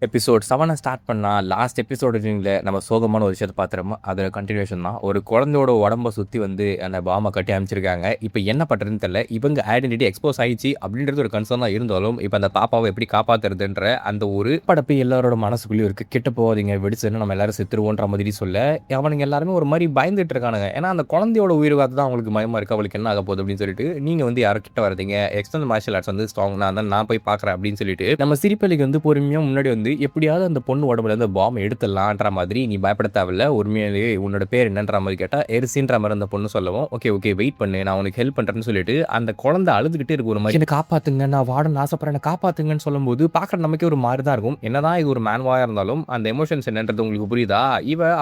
Episode 7 start பண்ணா, last எபிசோடுல நம்ம சோகமான ஒரு விஷயத்த பார்த்துறோமோ, அதோட கன்டினியூஷன் தான். ஒரு குழந்தையோட உடம்ப சுத்தி வந்து அந்த பாம்ப கட்டி அனுப்பிச்சிருக்காங்க. இப்ப என்ன பண்றதுன்னு தெரியல. இவங்க ஐடென்டிட்டி எக்ஸ்போஸ் ஆயிடுச்சு அப்படின்றது ஒரு கன்சர்ன் தான் இருந்தாலும், இப்ப அந்த பாப்பாவ எப்படி காப்பாத்துறதுன்ற அந்த ஒரு படப்பு எல்லாரோட மனசுக்குள்ளயும் இருக்கு. கிட்ட போகாதீங்க, வெடிச்சுன்னா நம்ம எல்லாரும் செத்துருவோன்ற மாதிரி சொல்ல, அவனுங்க எல்லாருமே ஒரு மாரி பயந்துட்டு இருக்கானுங்க. ஏன்னா அந்த குழந்தையோட உயிர் காத்து தான் அவங்களுக்கு பயமா இருக்கு. அவளுக்கு என்ன ஆக போகுது அப்படின்னு சொல்லிட்டு, நீங்க வந்து யாரும் கிட்ட வராதீங்க. எக்ஸ்டர்னல் மார்ஷியல் ஆர்ட்ஸ் வந்து ஸ்ட்ராங் தான். நான் போய் பார்க்குறேன் அப்படின்னு சொல்லிட்டு, நம்ம சிரிப்பலிக்கு வந்து பொறுமையா முன்னாடி வந்து எப்படியாவது அந்த பொண்ணு உடம்புல இருந்து பாம்பை எடுத்துடலான்ற மாதிரி, நீ பயப்பட தேவையில்ல, உண்மையிலேயே உன்னோட பேர் என்னன்ற மாதிரி கேட்டா எரிசின்ற மாதிரி அந்த பொண்ணு சொல்லவும், ஓகே ஓகே வெயிட் பண்ணு, நான் உனக்கு ஹெல்ப் பண்றேன்னு சொல்லிட்டு அந்த குழந்தை அழுதுகிட்டே இருக்கு ஒரு மாதிரி, என்ன காப்பாத்துங்க, நான் வாடன்னு ஆசைப்படுறேன், என்ன காப்பாத்துங்கன்னு சொல்லும்போது பார்க்குற நமக்கே ஒரு மாதிரி தான் இருக்கும். என்னதான் இது ஒரு மேன்வாயா இருந்தாலும் அந்த எமோஷன்ஸ் என்னன்றது உங்களுக்கு புரியுதா?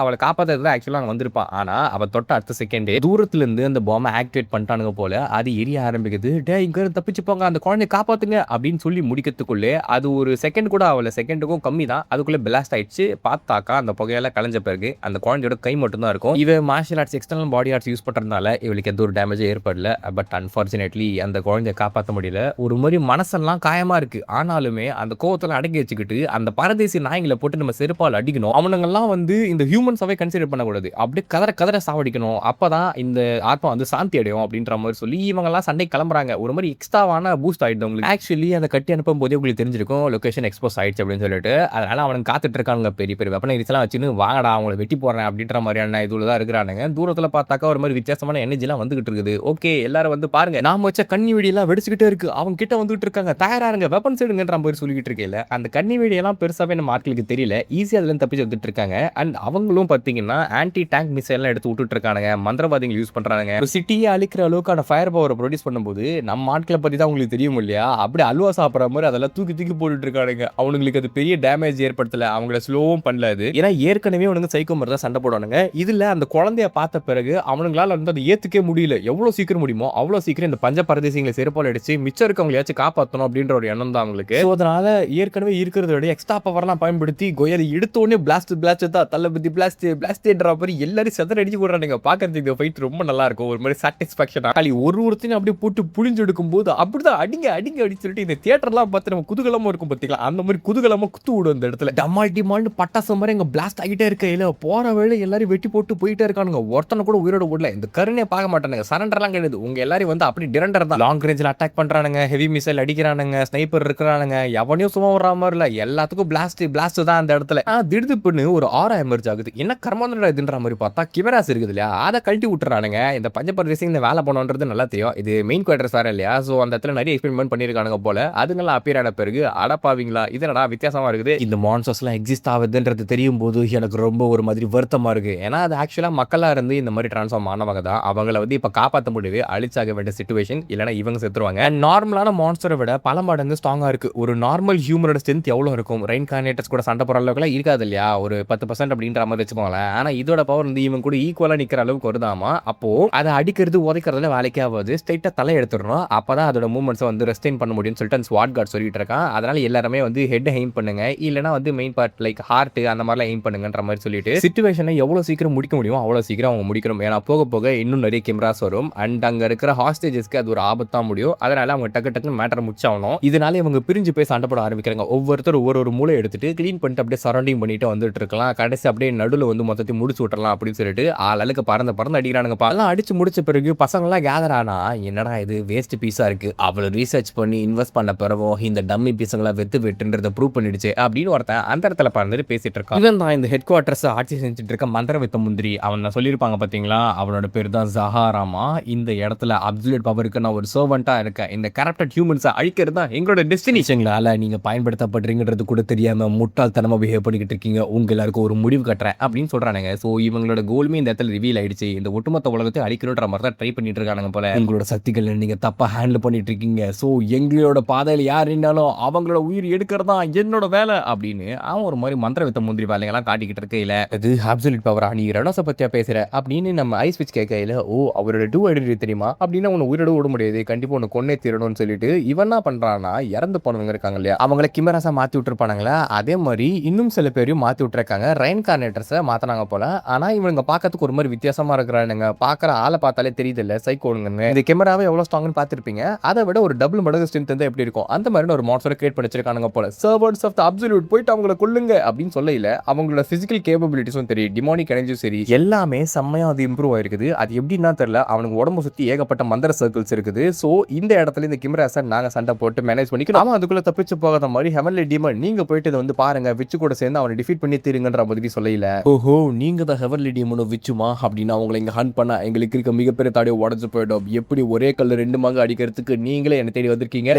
அவளை காப்பாத்துறது ஆக்சுவலா அங்கே வந்திருப்பான். ஆனா அவ தொட்ட அடுத்த செகண்டே தூரத்துல இருந்து அந்த பாம்பை ஆக்டிவேட் பண்ணிட்டானுங்க போல, அது எரிய ஆரம்பிக்குது. டே இங்க இருந்து தப்பிச்சு போங்க, அந்த குழந்தைய காப்பாத்துங்க அப்படின்னு சொல்லி முடிக்கிறதுக்குள்ளே அது ஒரு செகண்ட் கூட ஆகல, செகண்டுக்கும் கம்மி தான். அதுக்குள்ள பிளாஸ்ட் ஆயிடுச்சு. பார்த்தாக்கா அந்த புகையெல்லாம் கலைஞ்ச பிறகு அந்த குழந்தையோட கை மட்டும் தான் இருக்கும். இவ மார்ஷியல் ஆர்ட்ஸ் எக்ஸ்டர்னல் பாடி ஆர்ட்ஸ் யூஸ் பண்றதுனால இவளுக்கு எந்த ஒரு டேமேஜும் ஏற்படல. பட் அன்பார்ச்சுனேட்லி அந்த குழந்தைய காப்பாற்ற முடியல. ஒரு மாதிரி மனசெல்லாம் காயமா இருக்கு. ஆனாலுமே அந்த கோவத்தில் அடக்கி வச்சுக்கிட்டு அந்த பரதேசி நாய்களை போட்டு நம்ம செருப்பால் அடிக்கணும். அவனுங்கெல்லாம் வந்து இந்த ஹியூமன்ஸாவே கன்சிடர் பண்ணக்கூடாது, அப்படியே கதற கதற சாவடிக்கணும். அப்பதான் இந்த ஆத்மா வந்து சாந்தி அடையும் அப்படின்ற மாதிரி சொல்லி இவங்கெல்லாம் சண்டை கிளம்புறாங்க. ஒரு மாதிரி எக்ஸ்ட்ராவான பூஸ்ட் ஆயிடுது உங்களுக்கு. ஆக்சுவலி அந்த கட்டி அனுப்பும் போதே உங்களுக்கு தெரிஞ்சிருக்கும் லொகேஷன் எக்ஸ்போஸ் ஆயிடுச்சு அப்படின்னு சொல்லிட்டு. அதனால அவனுக்கு காத்துட்டு இருக்கானுங்க. பெரிய பெரிய வெப்பனைஸ்லாம் வச்சுன்னு வாங்கடா அவங்களை வெட்டி போடுறேன் அப்படின்ற மாதிரியான இதுல தான் இருக்கிறானுங்க. தூரத்தில் பார்த்தாக்கா ஒரு மாதிரி வித்தியாசமான எனர்ஜிலாம் வந்துகிட்டு இருக்குது. ஓகே எல்லாரும் வந்து பாருங்க, நாம வச்ச கண்ணி வெடியெல்லாம் வெடிச்சுக்கிட்டே இருக்கு, அவங்க கிட்ட வந்துட்டு இருக்காங்க, தயாராருங்க, வெப்பன்ஸ் எடுங்கன்ற மாதிரி சொல்லிட்டு இருக்கேன். அந்த கண்ணி வெடியெல்லாம் பெருசாவே நம்ம ஆட்களுக்கு தெரியல, ஈஸியா அதுல தப்பிச்சு வந்துட்டு இருக்காங்க. அண்ட் அவங்களும் பாத்தீங்கன்னா ஆன்டி டேங்க் மிசைல்லாம் எடுத்து விட்டுட்டு இருக்கானுங்க. மந்திரவாதிகள் யூஸ் பண்றாங்க. ஒரு சிட்டியை அழிக்கிற அளவுக்கான ஃபயர் பவரை ப்ரொடியூஸ் பண்ணும்போது நம்ம ஆட்களை பத்தி தான் உங்களுக்கு தெரியும் இல்லையா? அப்படி அல்வா சாப்பிட்ற மாதிரி அதெல்லாம் தூக்கி தூக்கி போட்டுட்டு இருக்கானுங்க. அவங்களுக்கு அது பெரிய டேமேஜ் ஏற்படுத்தல, அவங்கள ஸ்லோவும் பண்ணல. அது ஏன்னா ஏற்கனவே அவனுங்க சைக்கோ மாதிரி தான் சண்டை போடுவானுங்க. இதுல அந்த குழந்தைய பார்த்த பிறகு அவனுங்களால வந்து அதை ஏத்துக்கவே முடியல. எவ்வளவு சீக்கிரம் முடியுமோ அவ்வளவு சீக்கிரம் இந்த பஞ்ச பரதேசிகளை செருப்பால் அடிச்சு மிச்சம் இருக்கவங்களையாச்சும் காப்பாற்றணும் அப்படின்ற ஒரு எண்ணம் தான் அவங்களுக்கு. அதனால ஏற்கனவே இருக்கிறதோட எக்ஸ்ட்ரா பவர்லாம் பயன்படுத்தி கோயலை எடுத்த உடனே பிளாஸ்ட் தான் தள்ளபதி பிளாஸ்ட்ன்ற மாதிரி எல்லாரும் செதற அடிச்சு போடுறானுங்க. பாக்குறதுக்கு ஃபைட் ரொம்ப நல்லா இருக்கும், ஒரு மாதிரி சாட்டிஸ்பாக்சன். ஒருத்தனையும் அப்படியே போட்டு புளிஞ்சு எடுக்கும் போது அப்படிதான் அடிங்க அடிங்க அப்படின்னு சொல்லிட்டு இந்த தியேட்டர்லாம் பார்த்து நம்ம குதூகலமா இருக்கும் பார்த்தீங்களா, அந்த மாதிரி குதூகலமா குத்து விடும் அந்த இடத்துல. டமால் டிமால்னு பட்டாசு மாதிரி எங்க பிளாஸ்ட் ஆகிட்டே இருக்கையில போற வேலை எல்லாரும் வெட்டி போட்டு போயிட்டே இருக்கானுங்க. ஒருத்தனை கூட உயிரோட விடல. இந்த கருணையை பார்க்க மாட்டானுங்க, சரண்டர்லாம் கிடையாது. உங்க எல்லாரும் வந்து அப்படி டிரண்டர் தான். லாங் ரேஞ்சில் அட்டாக் பண்றானுங்க, ஹெவி மிசைல் அடிக்கிறானுங்க, ஸ்னைப்பர் இருக்கிறானுங்க. எவனையும் சும்மா வர்ற மாதிரி இல்ல, எல்லாத்துக்கும் பிளாஸ்ட் தான் அந்த இடத்துல. திடுதுப்புன்னு ஒரு ஆரா எமர்ஜ் ஆகுது. என்ன கர்மாந்திரா இதுன்ற மாதிரி பார்த்தா கிமராஸ் இருக்குது இல்லையா, அதை கழட்டி விட்டுறானுங்க. இந்த பஞ்சபரதேசி இந்த வேலை பண்ணுன்றது நல்லா தெரியும். இது மெயின் குவார்டர்ஸ் வேற இல்லையா, சோ அந்த இடத்துல நிறைய எக்ஸ்பெரிமெண்ட் பண்ணிருக்கானுங்க போல. அதுங்கெல்லாம் அப்பியர் ஆன பிறகு அடப்பாவீங்களா, இதனடா வித்தியாசமா இருக்குது, இந்த மான்ஸ்டர்ஸ் எல்லாம் எக்ஸிஸ்ட் ஆகுதுன்றது தெரியும் போது எனக்கு ரொம்ப ஒரு மாதிரி வருத்தமா இருக்கு. ஏன்னா அது ஆக்சுவலா மக்களா இருந்து இந்த மாதிரி டிரான்ஸ்ஃபார்ம் ஆனவங்க தான். அவங்கள வந்து இப்ப காப்பாற்ற முடியவே அழிச்சாக வேண்டிய சிச்சுவேஷன், இல்லைன்னா இவங்க செத்துருவாங்க. நார்மலான மான்ஸ்டரை விட பல மடங்கு ஸ்ட்ராங்கா இருக்கு. ஒரு நார்மல் ஹியூமனோட ஸ்ட்ரென்த் எவ்வளவு இருக்கும், ரெயின்கார்னேட்டர்ஸ் கூட சண்டை போற அளவுக்கு இருக்காது இல்லையா, ஒரு 10% அப்படின்ற மாதிரி வச்சுக்கோங்களேன். ஆனா இதோட பவர் வந்து இவங்க கூட ஈக்குவலா நிக்கிற அளவுக்கு வருதாமா. அப்போ அதை அடிக்கிறது உதைக்கிறதுல வேலைக்கே ஆகாது, ஸ்ட்ரைட்டா தலை எடுத்துடணும். அப்பதான் அதோட மூவ்மெண்ட்ஸ் வந்து ரெஸ்டைன் பண்ண முடியும்னு சொல்லிட்டு அந்த ஸ்வாட் கார்டு சொல்லிட்டு இருக்கான். அதனால எல்லாருமே வந்து ஹெட் எய்ம் பண்ணுங்க, இல்லைன்னா வந்து மெயின் பார்ட் லைக் ஹார்ட் அந்த மாதிரிலாம் எய்ம் பண்ணுங்கன்ற மாதிரி சொல்லிட்டு சிச்சுவேஷனை எவ்வளவு சீக்கிரம் முடிக்க முடியுமோ அவ்வளவு சீக்கிரம் அவங்க முடிக்கணும். ஏன்னா போக போக இன்னும் நிறைய கேமராஸ் வரும். அண்ட் அங்க இருக்கிற ஹாஸ்டேஜஸ்க்கு அது ஒரு ஆபத்தா முடியும். அதனால அவங்க டக்கு டக்குன்னு மேட்டர் முடிச்சாகணும். இதனால இவங்க பிரிஞ்சு போய் சண்டை போட ஆரம்பிக்கிறாங்க. ஒவ்வொருத்தர் ஒரு மூளை எடுத்துட்டு கிளீன் பண்ணிட்டு அப்படியே சரௌண்டிங் பண்ணிட்டு வந்துட்டு இருக்கலாம். கடைசி அப்படியே நடுவில் வந்து மொத்தத்தையும் முடிச்சு விட்டுறலாம் அப்படின்னு சொல்லிட்டு ஆளுக்கு பறந்து அடிக்கிறானுங்க. எல்லாம் அடிச்சு முடிச்ச பிறகு பசங்க எல்லாம் கேதர் ஆனா, என்னடா இது வேஸ்ட் பீஸா இருக்கு, அவ்வளவு ரீசர்ச் பண்ணி இன்வெஸ்ட் பண்ண பிறகு இந்த டம்மி பீஸங்களை வெட்டுன்றதை ப்ரூவ் பண்ணிடுச்சு அப்படின்னு ஒருத்தன் அந்த இடத்துல பறந்துட்டு பேசிட்டு இருக்கான். இவன் தான் இந்த ஹெட் குவார்டர்ஸ் ஆட்சி செஞ்சுட்டு இருக்க மந்திரவித்த முந்திரி. அவன் சொல்லியிருப்பாங்க பாத்தீங்களா, அவனோட பேர் தான் ஜஹாராமா. இந்த இடத்துல அப்சல்யூட் பவருக்கு நான் ஒரு சர்வெண்டா இருக்கேன், இந்த கரப்டட் ஹியூமன்ஸை அழிக்கிறது தான் எங்களோட டெஸ்டினிஷன்களால நீங்க பயன்படுத்தப்படுறீங்கிறது கூட தெரியாம முட்டாள்தனமா பிஹேவ் பண்ணிக்கிட்டு இருக்கீங்க, உங்க எல்லாருக்கும் ஒரு முடிவு கட்டுறேன் அப்படின்னு சொல்றானுங்க. சோ இவங்களோட கோலுமே இந்த இடத்துல ரிவீல் ஆயிடுச்சு. இந்த ஒட்டுமொத்த உலகத்தை அழிக்கணுன்ற மாதிரி தான் ட்ரை பண்ணிட்டு இருக்கானுங்க போல. உங்களோட சக்திகள் நீங்க தப்பா ஹேண்டில் பண்ணிட்டு இருக்கீங்க, சோ எங்களோட பாதையில யார் இருந்தாலும் அவங்களோட உயிர் எடுக்கிறதா என்னோட வேலை அப்படின்னு அவன் ஒரு மாதிரி மந்திரவித்த முந்திரி வேலைங்கெல்லாம் காட்டிக்கிட்டு இருக்கையில, இது அப்சல்யூட் பவரா, நீ ரெனோஸை பத்தியா பேசுற அப்படின்னு நம்ம ஐஸ் விச் கேட்கையில, ஓ அவரோட டூ ஐடென்டிட்டி தெரியுமா அப்படின்னு உன்னை உயிரோட விட முடியாது, கண்டிப்பா உன்னை கொன்னே தீரணும்னு சொல்லிட்டு இவன் என்ன பண்றான்னா, இறந்து போனவங்க இருக்காங்க இல்லையா, அவங்களை கிமராசா மாத்தி விட்டுருப்பானுங்களா, அதே மாதிரி இன்னும் சில பேரையும் மாத்தி விட்டுருக்காங்க. ரெயின்கார்னேட்டர்ஸை மாத்தினாங்க போல. ஆனா இவங்க பார்க்கறதுக்கு ஒரு மாதிரி வித்தியாசமா இருக்கிறானுங்க. பாக்குற ஆளை பார்த்தாலே தெரியுது இல்ல சைக்கோனுங்க. இந்த கேமராவை எவ்வளவு ஸ்ட்ராங்னு பார்த்திருப்பீங்க, அதை விட ஒரு டபுள் மடங்கு ஸ்ட்ரென்த் இருந்தா எப்படி இருக்கும், அந்த மாதிரி ஒரு மான்ஸ்டரை கிரியேட் பண்ணி வச்சிருக்கானுங்க போல. சர்வன்ட்ஸ் ஆஃப் தி அப்சல்யூட் போயிட்டு அவங்கள கொல்லுங்க அப்படின்னு சொல்லல. அவங்களோட பிசிக்கல் கேப்பபிலிட்டிஸும் தெரியும், டிமானிக் எனர்ஜியும் சரி, எல்லாமே செம்மையா அது இம்ப்ரூவ் ஆயிருக்குது. அது எப்படின்னா தெரியல, அவனுக்கு உடம்பு சுத்தி ஏகப்பட்ட மந்திர சர்க்கிள்ஸ் இருக்குது. சோ இந்த இடத்துல இந்த கிம்ராசன் நாங்க சண்டை போட்டு மேனேஜ் பண்ணிக்கணும். அவன் அதுக்குள்ள தப்பிச்சு போகாத மாதிரி ஹெவன்லி டீமன் நீங்க போயிட்டு இதை வந்து பாருங்க, விச்சு கூட சேர்ந்து அவனை டிஃபீட் பண்ணி தீருங்கன்ற மாதிரி சொல்லல. ஓஹோ, நீங்க தான் ஹெவன்லி டீமனும் விச்சுமா அப்படின்னு அவங்களை இங்க ஹண்ட் பண்ண எங்களுக்கு இருக்க மிகப்பெரிய தாடியை உடஞ்சு போயிடும். எப்படி ஒரே கல்லு ரெண்டு மங்க அடிக்கிறதுக்கு நீங்களே என்ன தேடி வந்திருக்கீங்க?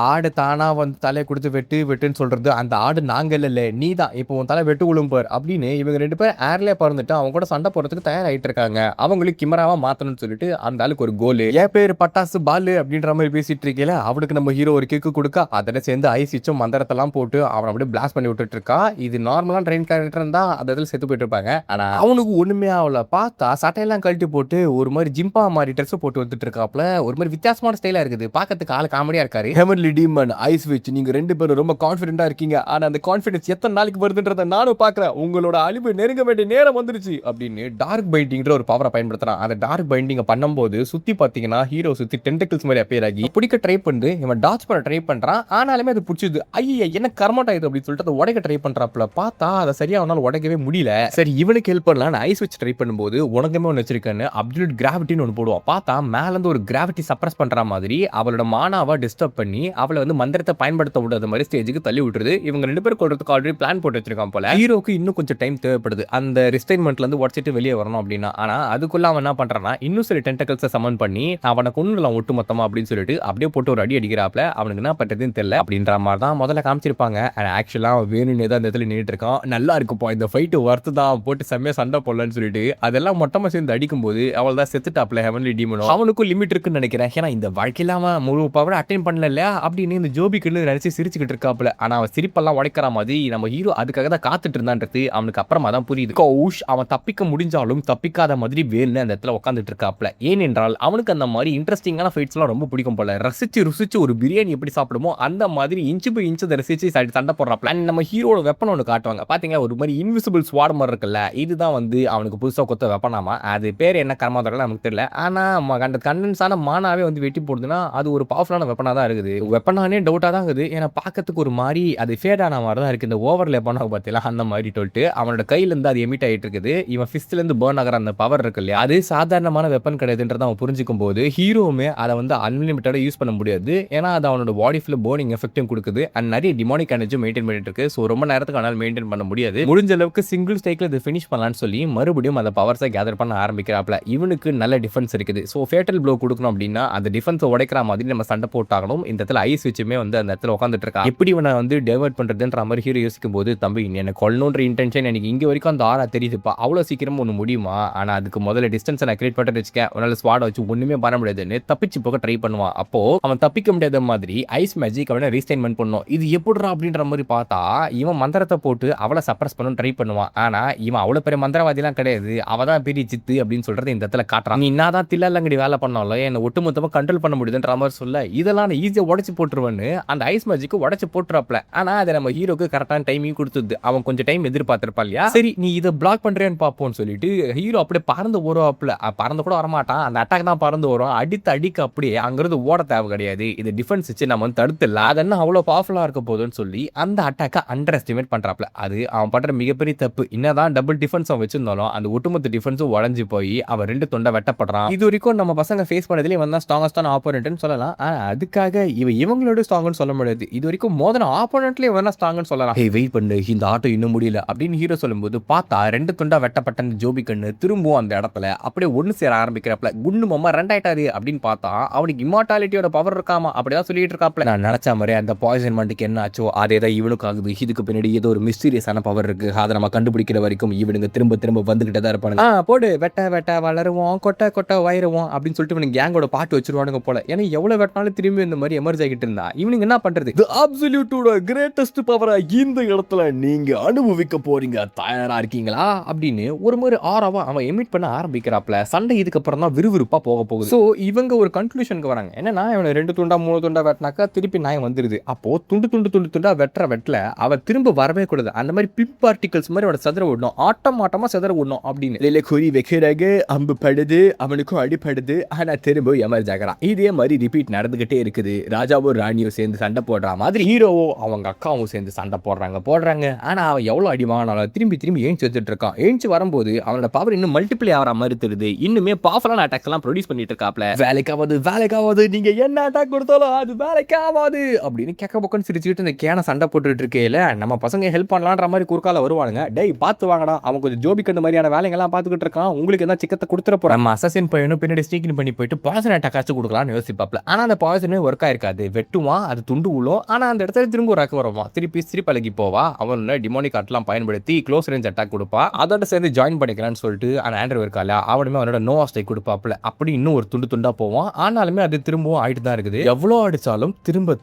ஆடு தானா வந்து தலையை கொடுத்து வெட்டுன்னு சொல்றது அந்த ஆடு நாங்க இல்ல, நீ தான். இப்போ உன் தலை வெட்டு உழும்பார் அப்படின்னு இவங்க 2 பேர் ஏர்லயே பறந்துட்டு அவங்க கூட சண்டை போறதுக்கு தயாராயிட்டு இருக்காங்க. அவங்களுக்கு கிமராவா மாத்தணும்னு சொல்லிட்டு அந்த ஆளுக்கு ஒரு கோல், என் பேரு பட்டாசு பாலு அப்படின்ற மாதிரி பேசிட்டு இருக்கல. அவனுக்கு நம்ம ஹீரோ ஒரு கிக்கு கொடுக்க அதோட சேர்ந்து ஐசிச்சும் மந்திரத்தெல்லாம் போட்டு அவனை அப்படியே பிளாஸ்ட் பண்ணி விட்டுட்டு இருக்கா. இது நார்மலா ட்ரெயின் கேரக்டர் இருந்தா அந்த இடத்துல செத்து போயிட்டு இருப்பாங்க. ஆனா அவனுக்கு ஒண்ணுமே ஆகல. பார்த்தா சட்டையெல்லாம் கழட்டி போட்டு ஒரு மாதிரி ஜிம்பா மாதிரி ட்ரெஸ் போட்டு வந்துட்டு இருக்காப்ல. ஒரு மாதிரி வித்தியாசமான ஸ்டைலா இருக்குது, பாக்கிறதுக்கு ஆளு காமெடியா இருக்காரு. ஹெவன்லி டீமன் ஐஸ் விச், நீங்க 2 பேரும் ரொம்ப கான்ஃபிடென்ட்டா இருக்கீங்க. ஆனா அந்த கான்ஃபிடன்ஸ் எத்தனை நாளைக்கு வருதுன்றத நானும் பாக்குறேன். உங்களோட அழிவு நெருங்க வேண்டிய நேரம் வந்துருச்சு அப்படின்னு டார்க் பைண்டிங்ன்ற ஒரு பவரை பயன்படுத்துறான். அந்த டார்க் பைண்டிங் பண்ணும்போது சுத்தி பாத்தீங்கன்னா ஹீரோ சுத்தி டென்டக்கிள்ஸ் மாதிரி அப்பியர் ஆகி பிடிக்க ட்ரை பண்ணி இவன் டாச் பண்ண ட்ரை பண்றான். ஆனாலுமே அது பிடிச்சது. ஐயா என்ன கர்மட்டா இது அப்படின்னு சொல்லிட்டு அதை உடைக்க ட்ரை பண்றாப்ல. பார்த்தா அதை சரியா அவனால உடைக்கவே முடியல. சரி இவனுக்கு ஹெல்ப் பண்ணலாம் ஐஸ் வச்சு ட்ரை பண்ணும்போது உனக்குமே ஒன்று வச்சிருக்கேன்னு அப்சல்யூட் கிராவிட்டின்னு ஒன்று போடுவான். பார்த்தா மேல இருந்து ஒரு கிராவிட்டி சப்ரஸ் பண்ற மாதிரி அவளோட மானாவை டிஸ்டர்ப் பண்ணி அவளை வந்து மந்திரத்தை பயன்படுத்த விடாத மாதிரி ஸ்டேஜுக்கு தள்ளி விட்டுருது. இவங்க 2 பேரும் கொள்றதுக்கு ஆல்ரெடி பிளான் போட்டு வச்சிருக்கான் போல. ஹீரோக்கு இன்னும் கொஞ்சம் டைம் தேவைப்படுது அந்த ரிஸ்டைன்மெண்ட்ல இருந்து உடச்சிட்டு வெளியே வரணும் அப்படின்னா. ஆனா அதுக்குள்ள அவன் என்ன பண்றான்னா இன்னும் சில டென்டக்கிள்ஸை சமன் பண்ணி அவனை கொன்னுலாம் ஒட்டு மொத்தமா அப்படின்னு சொல்லிட்டு அப்படியே போட்டு ஒரு அடி அடிக்கிறாப்ல. அவனுக்கு என்ன பண்றதுன்னு தெரியல அப்படின்ற மாதிரி தான் முதல்ல காமிச்சிருப்பாங்க. ஆக்சுவலா வேணும்னே தான் அந்த இடத்துல நின்றுட்டு இருக்கான். நல்லா இருக்குப்பா இந்த ஃபைட் வர்த்து தான், போட்டு செம்மையா சண்டை போடலன்னு சொல்லிட்டு அதெல்லாம் மொத்தமா சேர்ந்து அடிக்கும் போது அவள் தான் செத்துட்டாப்ல ஹெவன்லி டீமனும். அவனுக்கும் லிமிட் இருக்குன்னு நினைக்கிறேன். ஏன்னா இந்த வாழ்க்கையில அவன் முழு பவர் அட்டைன் பண்ணல இல்லையா அப்படின்னு இந்த ஜோபிக்குன்னு நினைச்சு சிரிச்சுக்கிட்டு இருக்காப்ல. ஆனா அவன் சிரிப்பெல்லாம் உடைக்கிற மாதிரி நம்ம ஹீரோ அதுக்காக தான் காத்துட்டு இருந்தான்றது அவனுக்கு அப்புறமா தான் புரியுது. கௌஷ் அவன் தப்பிக்க முடிஞ்சாலும் தப்பிக்காத மாதிரி வேணும்னு அந்த இடத்துல உட்காந்துட்டு இருக்காப்ல. ஏனென்றால் அவனுக்கு அந்த மாதிரி இன்ட்ரெஸ்டிங்கான ஃபைட்ஸ் எல்லாம் ரொம்ப பிடிக்கும் போல. ரசிச்சு ருசிச்சு ஒரு பிரியாணி எப்படி சாப்பிடுமோ அந்த மாதிரி இன்ச்சு பை இன்ச்சு ரசிச்சு சண்டை போடுறாப்ல. நம்ம ஹீரோட வெப்பன் ஒன்று காட்டுவாங்க பாத்தீங்களா, ஒரு மாதிரி இன்விசிபிள் ஸ்வாட் மாதிரி இருக்குல்ல. இதுதான் வந்து அவனுக்கு புதுசா கொத்த வெப்பனாமா. அது பேர் என்ன கர்மாதரல நமக்கு தெரியல. ஆனா அந்த கண்டென்ஸான மானாவே வந்து வெட்டி போடுதுன்னா அது ஒரு பவர்ஃபுல்லான வெப்பனா தான் இருக்குது. வெப்பனானே டவுட்டா தான் இருக்குது. ஏன்னா பாக்கிறதுக்கு ஒரு மாதிரி அது ஃபேட் ஆன மாதிரி தான் இருக்கு. இந்த ஓவர்லே பண்ணாங்க பார்த்தீங்களா அந்த மாதிரி சொல்லிட்டு அவனோட கையில இருந்து அது எமிட் ஆயிட்டு இருக்குது. இவன் ஃபிஸ்ட்ல இருந்து பர்ன் ஆகிற அந்த பவர் இருக்கு இல்லையா, அது சாதாரணமான வெப்பன் கிடையாதுன்றத அவன் புரிஞ்சுக்கும் போது ஹீரோவுமே அதை வந்து அன்லிமிட்டடா யூஸ் பண்ண முடியாது. ஏன்னா அது அவனோட பாடி ஃபுல் பர்னிங் எஃபெக்டும் கொடுக்குது. அண்ட் நிறைய டிமானிக் எனர்ஜி மெயின்டைன் பண்ணிட்டு இருக்கு. ஸோ ரொம்ப நேரத்துக்கு ஆனால் மெயின்டைன் பண்ண முடியாது. முடிஞ்ச அளவுக்கு சிங்கிள் ஸ்டைக்ல இதை ஃபினிஷ் பண்ணலான்னு சொல்லி மறுபடியும் அந்த பவர்ஸை கேதர் பண்ண ஆரம்பிக்கிறாப்ல. இவனுக்கு நல்ல டிஃபென்ஸ் இருக்குது. ஸோ ஃபேட்டல் ப்ளோ கொடுக்கணும் அப்படின்னா அந்த டிஃபென்ஸை உடைக்கிற மாதிரி நம்ம சண்டை போட்டாகணும். இந்த இடத்துல ஐஸ் வச்சுமே வந்து அந்த இடத்துல உட்காந்துட்டு இருக்கா. எப்படி இவனை வந்து டைவர்ட் பண்றதுன்ற மாதிரி ஹீரோ யோசிக்கும் போது, தம்பி எனக்கு கொல்லணுன்ற இன்டென்ஷன் எனக்கு இங்க வரைக்கும் அந்த ஆறா தெரியுதுப்பா, அவ்வளவு சீக்கிரமா ஒன்று முடியுமா? ஆனா அதுக்கு முதல்ல டிஸ்டன்ஸ் நான் கிரியேட் பண்ணிட்டு வச்சுக்கேன், உன்னால ஸ்வாட் வச்சு ஒண்ணுமே பண்ண முடியாதுன்னு தப்பிச்சு போக ட்ரை பண்ணுவான். அப்போ அவன் தப்பிக்க முடியாத மாதிரி ஐஸ் மேஜிக் அவனை ரீஸ்டைன்மெண்ட் பண்ணும். இது எப்படிடா அப்படின்ற மாதிரி பார்த்தா இவன் மந்திரத்தை போட்டு அவளை சப்ரஸ் பண்ண ட்ரை பண்ணுவான். ஆனா இவன் அவ்வளவு பெரிய மந்திரவாதிலாம் கிடையாது, அவதான் பெரிய சித்து அப்படின்னு சொல்றது இந்த இடத்துல காட்டுறான். நீ என்னதான் தில்லங்கடி வேலை பண்ணாலும் என்ன ஒட்டுமொத்தமா கண்ட்ரோல் பண்ண முடியுதுன்ற மாதிரி சொல்ல, இதெல்லாம் நான் ஈஸியா உடைச்சு போட்டுருவேன்னு அந்த ஐஸ் மேஜிக் உடைச்சு போட்டுறாப்ல. ஆனா அதை நம்ம ஹீரோக்கு கரெக்டான டைமிங் கொடுத்துது. அவன் கொஞ்சம் டைம் எதிர்பார்த்திருப்பா இல்லையா, சரி நீ இதை பிளாக் பண்றேன்னு பார்ப்போம்னு சொல்லிட்டு ஹீரோ அப்படியே பறந்து வருவாப்ல. பறந்து கூட வரமாட்டான், அந்த அட்டாக் தான் பறந்து வரும். அடிக்க அப்படியே அங்கிருந்து ஓட தேவை கிடையாது, இது டிஃபென்ஸ் வச்சு நம்ம வந்து தடுத்துடலாம், அதெல்லாம் அவ்வளவு பவர்ஃபுல்லா இருக்க போதுன்னு சொல்லி அந்த அட்டாக்கை அண்டர் எஸ்டிமேட் பண்றாப்ல. அது அவன் பண்ற மிகப்பெரிய தப்பு. என்னதான் டபுள் டிஃபென்ஸ் அவன் வச்சிருந்தாலும் அந்த ஒட்டுமொத்த டிஃபென்ஸும் உடஞ்சு போய் அவன் 2 தொண்டை வெட்டப்படுறான். இது வரைக்கும் நம்ம பசங்க ஃபேஸ் பண்ணதுல இவன் தான் ஸ்ட்ராங்கஸ்டான ஆப்போனன்ட்னு சொல்லலாம். அதுக்காக இவங்களோட ஸ்ட்ராங்னு சொல்ல முடியாது. இது வரைக்கும் மோதன ஆப்போனன்ட்லயே இவன் தான் ஸ்ட்ராங்னு சொல்லலாம். ஹே வெயிட் பண்ணு, இந்த ஆட்டோ இன்னும் முடியல அப்படின்னு ஹீரோ சொல்லும்போது பார்த்தா 2 தொண்டா வெட்டப்பட்ட ஜோபி கண்ணு திரும்பவும் அந்த இடத்துல அப்படியே ஒன்னு சேர ஆரம்பிக்கிறப்பல குண்டு மாமா 2 ஆயிட்டாரு அப்படின்னு பார்த்தா அவனுக்கு இம்மார்டாலிட்டியோட பவர் இருக்காமா அப்படிதான் சொல்லிட்டு இருக்காப்ல. நான் நினைச்ச மாதிரி அந்த பாய்சன் மண்டுக்கு என்ன ஆச்சோ அதே தான் இவனுக்கு ஆகுது. இதுக்கு பின்னாடி ஏதோ ஒரு மிஸ்டீரியஸான பவர் இருக்கு. அதை நம்ம கண்டுபிடிக்கிற வரைக்கும் இவனுங்க திரும்ப வந்துகிட்டே தான் இருப்பானுங்க. போடு வெட்ட வளருவோம், கொட்டை வயிறுவோம் அப்படின்னு சொல்லிட்டு இவனுக்கு கேங்கோட பாட்டு வச்சிருவானுங்க போல. ஏன்னா எவ்வளவு வெட்டினாலும் திரும்பி இந்த மாதிரி எமர்ஜ் ஆகிட்டு இருந்தா இவனுக்கு என்ன பண்றது? தி அப்சல்யூட்டோட கிரேட்டஸ்ட் பவரை இந்த இடத்துல நீங்க அனுபவிக்க போறீங்க, தயாரா இருக்கீங்களா அப்படின்னு ஒரு மாதிரி ஆறாவா அவன் எமிட் பண்ண ஆரம்பிக்கிறாப்ல. சண்டை இதுக்கு அப்புறம் தான் விறுவிறுப்பா போக போகுது. சோ இவங்க ஒரு கன்க்ளூஷனுக்கு வராங்க. என்னன்னா இவனை 2 துண்டா 3 துண்டா வெட்டினாக்கா திருப்பி நாயம் வந்துருது. அப்போ துண்டு வெட்டுற வெட்டல அவ திரும்ப வரவே கூடாது. அந்த மாதிரி பிப் பார்ட்டிகல்ஸ் மாதிரி அவனை சதுர விடணும், ஆட்டமா சதுர விடணும் அப்படின்னு குறி வைக்கிறாங்க. அம்பு படுது, அவனுக்கும் அடிப்படுது, ஆனா திரும்ப எமர்ஜ் ஆகிறான். இதே மாதிரி ரிப்பீட் நடந்துகிட்டே இருக்குது. ராஜாவோ ராணியோ சேர்ந்து சண்டை போடுற மாதிரி ஹீரோவோ அவங்க அக்கா அக்காவும் சேர்ந்து சண்டை போடுறாங்க. ஆனா அவன் எவ்வளவு அடி வாங்கினாலும் திரும்பி ஏஞ்சி வச்சுட்டு இருக்கான். ஏஞ்சி வரும்போது அவனோட பவர் இன்னும் மல்டிப்ளை ஆகிற மாதிரி தெரியுது. இன்னுமே பவர்ஃபுல்லான அட்டாக்ஸ் எல்லாம் ப்ரொடியூஸ் பண்ணிட்டு இருக்காப்ல. வேலைக்காவது நீங்க என்ன அட்டாக் கொடுத்தாலும் அது வேலைக்காவது அப்படின்னு கேட்க பக்கம் சிரிச்சுக்கிட்டு இந்த கேன சண்டை போட்டுட்டு இருக்கையில நம்ம பசங்க ஹெல்ப் பண்ணலான்ற மாதிரி குறுக்கால வருவானுங்க. டேய் பார்த்து வாங்கடா, அவன் கொஞ்சம் ஜோபி கண்டு மாதிரியான வேலைங்கெல்லாம் பார்த்துக்கிட்டு இருக்கான், உங்களுக்கு என்ன சிக்கத்தை கொடுத்துற போறோம். நம்ம அசசின் பையனும் பின்னாடி ஸ்னீக்கிங் பண்ணி போயிட்டு பாய்சன் அட்டாக் ஆச்சு கொடுக்கலாம்னு யோசிப்பாப்ல. ஆனா அந்த பாய்சனே ஒர்க் ஆயிருக்காது. வெட்டுவான், அது துண்டு உளும். ஆனா அந்த இடத்துல திரும்ப ஒரு அக்க வருவான். திருப்பி பழகி போவா. அவன் டிமோனிக் ஆர்ட்லாம் பயன்படுத்தி க்ளோஸ் ரேஞ்ச் அட்டாக் கொடுப்பா. அதோட சேர்ந்து ஜாயின் பண்ணிக்கலாம்னு சொல்லிட்டு அந்த ஆண்ட்ரூ இருக்கால அவனுமே அவனோட நோ ஸ்ட்ரைக் கொடுப்பாப்ல. அப்படி இன்னும் ஒரு துண்டா போவான். ஆனாலுமே அது திரும்பவும் ஆயிட்டு தான் இருக்குது. எவ்வளோ அடிச்சாலும் திரும்ப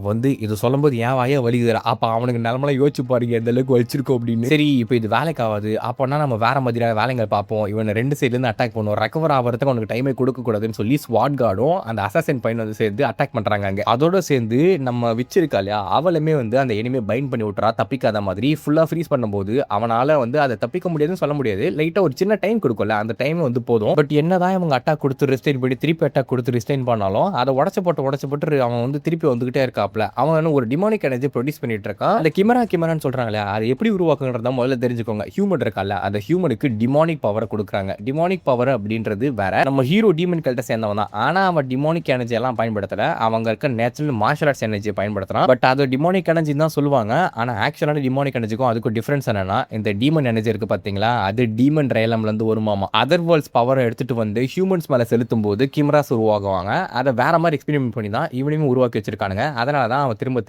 வந்து இது சொல்லும்போது ஏன் வாயே வலிக்குதுடா. அப்ப அவனுக்கு நிலமெல்லாம் யோசிச்சு பாருங்க எந்த அளவுக்கு வச்சிருக்கோம் அப்படின்னு. சரி இப்போ இது வேலைக்கு ஆகாது, அப்போனா நம்ம வேற மாதிரியான வேலைகள் பார்ப்போம். இவன் ரெண்டு சைட்ல இருந்து அட்டாக் பண்ணுவோம், ரெக்கவர் ஆகிறதுக்கு அவனுக்கு டைமே கொடுக்க கூடாதுன்னு சொல்லி ஸ்வாட் கார்டும் அந்த அசாசின் பையன் வந்து சேர்ந்து அட்டாக் பண்றாங்க. அங்க அதோட சேர்ந்து நம்ம விச் இருக்கா இல்லையா, அவளுமே வந்து அந்த எனிமே பைண்ட் பண்ணி விட்டுறா தப்பிக்காத மாதிரி. ஃபுல்லா ஃப்ரீஸ் பண்ணும்போது அவனால வந்து அதை தப்பிக்க முடியாதுன்னு சொல்ல முடியாது. லைட்டா ஒரு சின்ன டைம் கொடுக்கல, அந்த டைம் வந்து போதும். பட் என்னதான் இவங்க அட்டாக் கொடுத்து ரெஸ்டைன் பண்ணி திருப்பி அட்டாக் கொடுத்து ரெஸ்டைன் பண்ணாலும் அதை உடச்சு போட்டு அவன் வந்து திருப்பி வந்துகிட்டே இருக்காப்ல. அவன் ஒரு டிமானிக் எனர்ஜி ப்ரொடியூஸ் பண்ணிட்டு இருக்கான். அந்த கிமரான்னு சொல்றாங்களே, அது எப்படி உருவாக்குன்றத முதல்ல தெரிஞ்சுக்கோங்க. ஹியூமன் இருக்கல, அந்த ஹியூமனுக்கு டிமானிக் பவரை கொடுக்குறாங்க. டிமானிக் பவர் அப்படின்றது வேற. நம்ம ஹீரோ டீமன் கிட்ட சேர்ந்தவன் தான். ஆனா அவன் டிமானிக் எனர்ஜி எல்லாம் பயன்படுத்தல, அவங்க இருக்க நேச்சுரல் மார்ஷல் ஆர்ட்ஸ் எனர்ஜியை பயன்படுத்துறான். பட் அது டிமானிக் எனர்ஜி தான் சொல்லுவாங்க. ஆனா ஆக்சுவலான டிமானிக் எனர்ஜிக்கும் அதுக்கும் டிஃபரன்ஸ் என்னன்னா, இந்த டீமன் எனர்ஜி இருக்கு பாத்தீங்களா, அது டீமன் ரேலம்ல இருந்து வருமாமா. அதர் வேர்ல்ட்ஸ் பவரை எடுத்துட்டு வந்து ஹியூமன்ஸ் மேல செலுத்தும் போது கிமராஸ் உருவாகுவாங்க. அதை வேற மாதிரி எக்ஸ்பெரிமெண்ட் பண்ணி தான் இவனையும் உருவாக்கி வச்சிருக்கானுங்க. அதனால தான் அவன் திரும்ப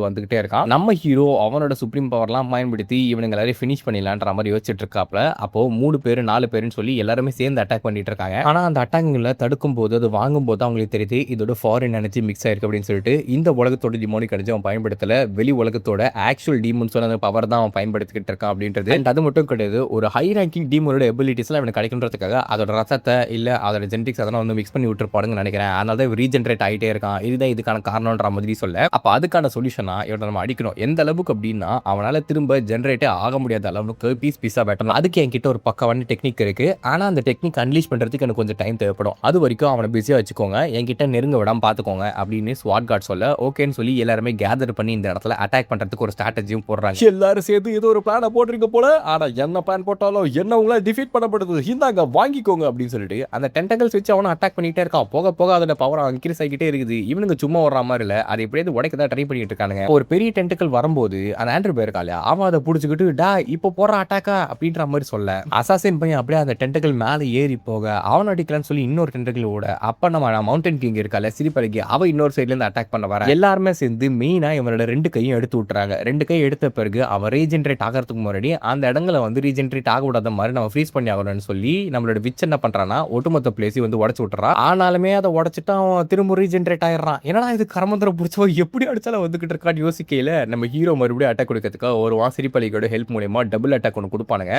வந்துகிட்டே இருக்கான். நம்ம ஹீரோ அவனோட சுப்ரீம் பவர்லாம் பயன்படுத்தி இவனுங்க எல்லாரையும் ஃபினிஷ் பண்ணிடலான்ற மாதிரி யோசிச்சுட்டு இருக்காப்ல. அப்போ 3 பேர் 4 பேருன்னு சொல்லி எல்லாருமே சேர்ந்து அட்டாக் பண்ணிட்டு இருக்காங்க. ஆனா அந்த அட்டாக்ல தடுக்கும் போது அது வாங்கும் போது அவங்களுக்கு தெரியுது இதோட ஃபாரின் எனர்ஜி மிக்ஸ் ஆயிருக்கு அப்படின்னு சொல்லிட்டு இந்த உலகத்தோட டிமோனிக் எனர்ஜி அவன் பயன்படுத்தல, வெளி உலகத்தோட ஆக்சுவல் டீமன் சொன்ன பவர் தான் அவன் பயன்படுத்திக்கிட்டு இருக்கான் அப்படின்றது. அது மட்டும் கிடையாது, ஒரு ஹை ரேங்கிங் டீமனோட எபிலிட்டிஸ் எல்லாம் அவனுக்கு கிடைக்குன்றதுக்காக அதோட ரசத்தை இல்ல அதோட ஜெனடிக்ஸ் அதெல்லாம் வந்து மிக்ஸ் பண்ணி விட்டுருப்பாடுன்னு நினைக்கிறேன். அதனால தான் ரீஜென்ரேட் ஆகிட்டே இருக்கான். இதுதான் இதுக்கான காரணம்ன்ற மாதிரி சொல்ல. அப்ப அதுக்கான சொல்யூஷனா இவனை நம்ம அடிக்கணும். எந்த அளவுக்கு அப்படின்னா அவனால திரும்ப ஜெனரேட்டே ஆக முடியாத அளவுக்கு பீஸா வெட்டணும். அதுக்கு என்கிட்ட ஒரு பக்கவான டெக்னிக் இருக்கு. ஆனா அந்த டெக்னிக் அன்லீஷ் பண்றதுக்கு எனக்கு கொஞ்சம் டைம் தேவைப்படும். அது வரைக்கும் அவனை பிஸியா வச்சுக்கோங்க, என்கிட்ட நெருங்க விடாம பாத்துக்கோங்க அப்படின்னு ஸ்வாட் கார்ட் சொல்ல ஓகேன்னு சொல்லி எல்லாருமே கேதர் பண்ணி இந்த இடத்துல அட்டாக் பண்றதுக்கு ஒரு ஸ்ட்ராட்டஜியும் போடுறாங்க. எல்லாரும் சேர்த்து ஏதோ ஒரு பிளான போடுறீங்க போல. ஆனா என்ன பிளான் போட்டாலும் என்ன உங்களால டிஃபீட் பண்ணப்படுது, இந்தாங்க வாங்கிக்கோங்க அப்படின்னு சொல்லிட்டு அந்த டென்டகல்ஸ் வச்சு அவனை அட்டாக் பண்ணிட்டே இருக்கான். போக அதோட பவர் இன்க்ரீஸ் ஆகிட்டே இருக்குது. இவனுங்க சும்மா வர்ற மாதிரி இல்ல, அதை எப்படியாவது உடைக்க தான் ட்ரை பண்ணிட்டு இருக்கானுங்க. ஒரு பெரிய டென்டக்கல் வரும்போது அந்த ஆண்ட்ரூ பேர் இருக்கால அவன் அதை புடிச்சுக்கிட்டு டா இப்போ போற அட்டாக்கா அப்படின்ற மாதிரி சொல்ல அசாசின் பையன் அப்படியே அந்த டென்டக்கல் மேல ஏறி போக அவன் அடிக்கலான்னு சொல்லி இன்னொரு டென்டக்கல் ஓட அப்ப நம்ம மவுண்டன் கிங் இருக்கால சிரிப்பழகி அவ இன்னொரு சைட்ல இருந்து அட்டாக் பண்ண வர எல்லாருமே சேர்ந்து மெயினா இவனோட 2 கையும் எடுத்து விட்டுறாங்க. 2 கை எடுத்த பிறகு அவன் ரீஜென்ரேட் ஆகிறதுக்கு முன்னாடி அந்த இடங்களை வந்து ரீஜென்ரேட் ஆக விடாத மாதிரி நம்ம ஃப்ரீஸ் பண்ணி ஆகணும்னு சொல்லி நம்மளோட விச் என்ன பண்றான்னா ஒட்டுமொத்த பிளேஸையும் வந்து உடச்சு விட்டுறான். ஆனாலுமே அதை உடச்சிட்டு அவன் திரும்ப ரீஜென்ரேட் ஆயிடுறான். ஏன்னா இது கரமந்திரம் பிடிச்சவோ எப்படி அடிச்சாலும் வந்துகிட்டு இருக்கான்னு யோசிக்கையில நம்ம ஹீரோ மறுபடியும் அட்டாக் கொடுக்கறதுக்கு ஒரு சிரிப்பலியோட ஹெல்ப் மூலமா டபுள் அட்டாக் ஒன்று கொடுப்பானுங்க.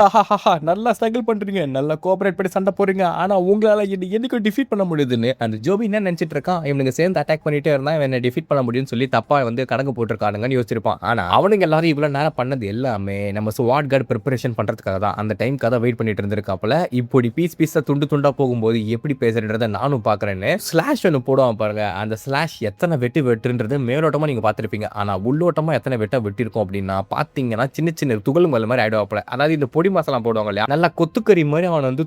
நல்லா ஸ்ட்ரகிள் பண்றீங்க, நல்லா கோஆபரேட் பண்ணி சண்டை போறீங்க, ஆனா உங்களால என்னைக்கும் டிஃபீட் பண்ண முடியுதுன்னு அந்த ஜோபி என்ன நினைச்சிட்டு இருக்கான். இவனுங்க சேர்ந்து அட்டாக் பண்ணிட்டே இருந்தா இவனை டிஃபீட் பண்ண முடியும்னு சொல்லி தப்பா வந்து கணக்கு போட்டுருக்கானுங்கன்னு யோசிச்சிருப்பான். ஆனா அவனுங்க எல்லாரும் இவ்வளவு நேரம் பண்ணது எல்லாமே நம்ம ஸ்வாட் கார்டு ப்ரிப்பரேஷன் பண்றதுக்காக தான். அந்த டைம்க்காக வெயிட் பண்ணிட்டு இருந்திருக்காப்புல. இப்படி பீஸா துண்டா போகும்போது எப்படி பேசுறத நானும் பாக்குறேன்னு ஸ்லாஷ் ஒன்று போடுவான் பாருங்க. அந்த ஸ்லாஷ் எத்தனை வெட்டுன்றது மேலோட்டமா நீங்க பாத்திருப்பீங்க. ஆனா உள்ளோட்டமா எத்தனை வெட்டிருக்கும் அப்படின்னா பாத்தீங்கன்னா சின்ன துகள்கள் மாதிரி ஆயிடுவாப்ல. அதாவது இந்த பொடி மசாலா போடுவாங்க இல்லையா, நல்லா கொத்துக்கறி மாதிரி அவன் வந்து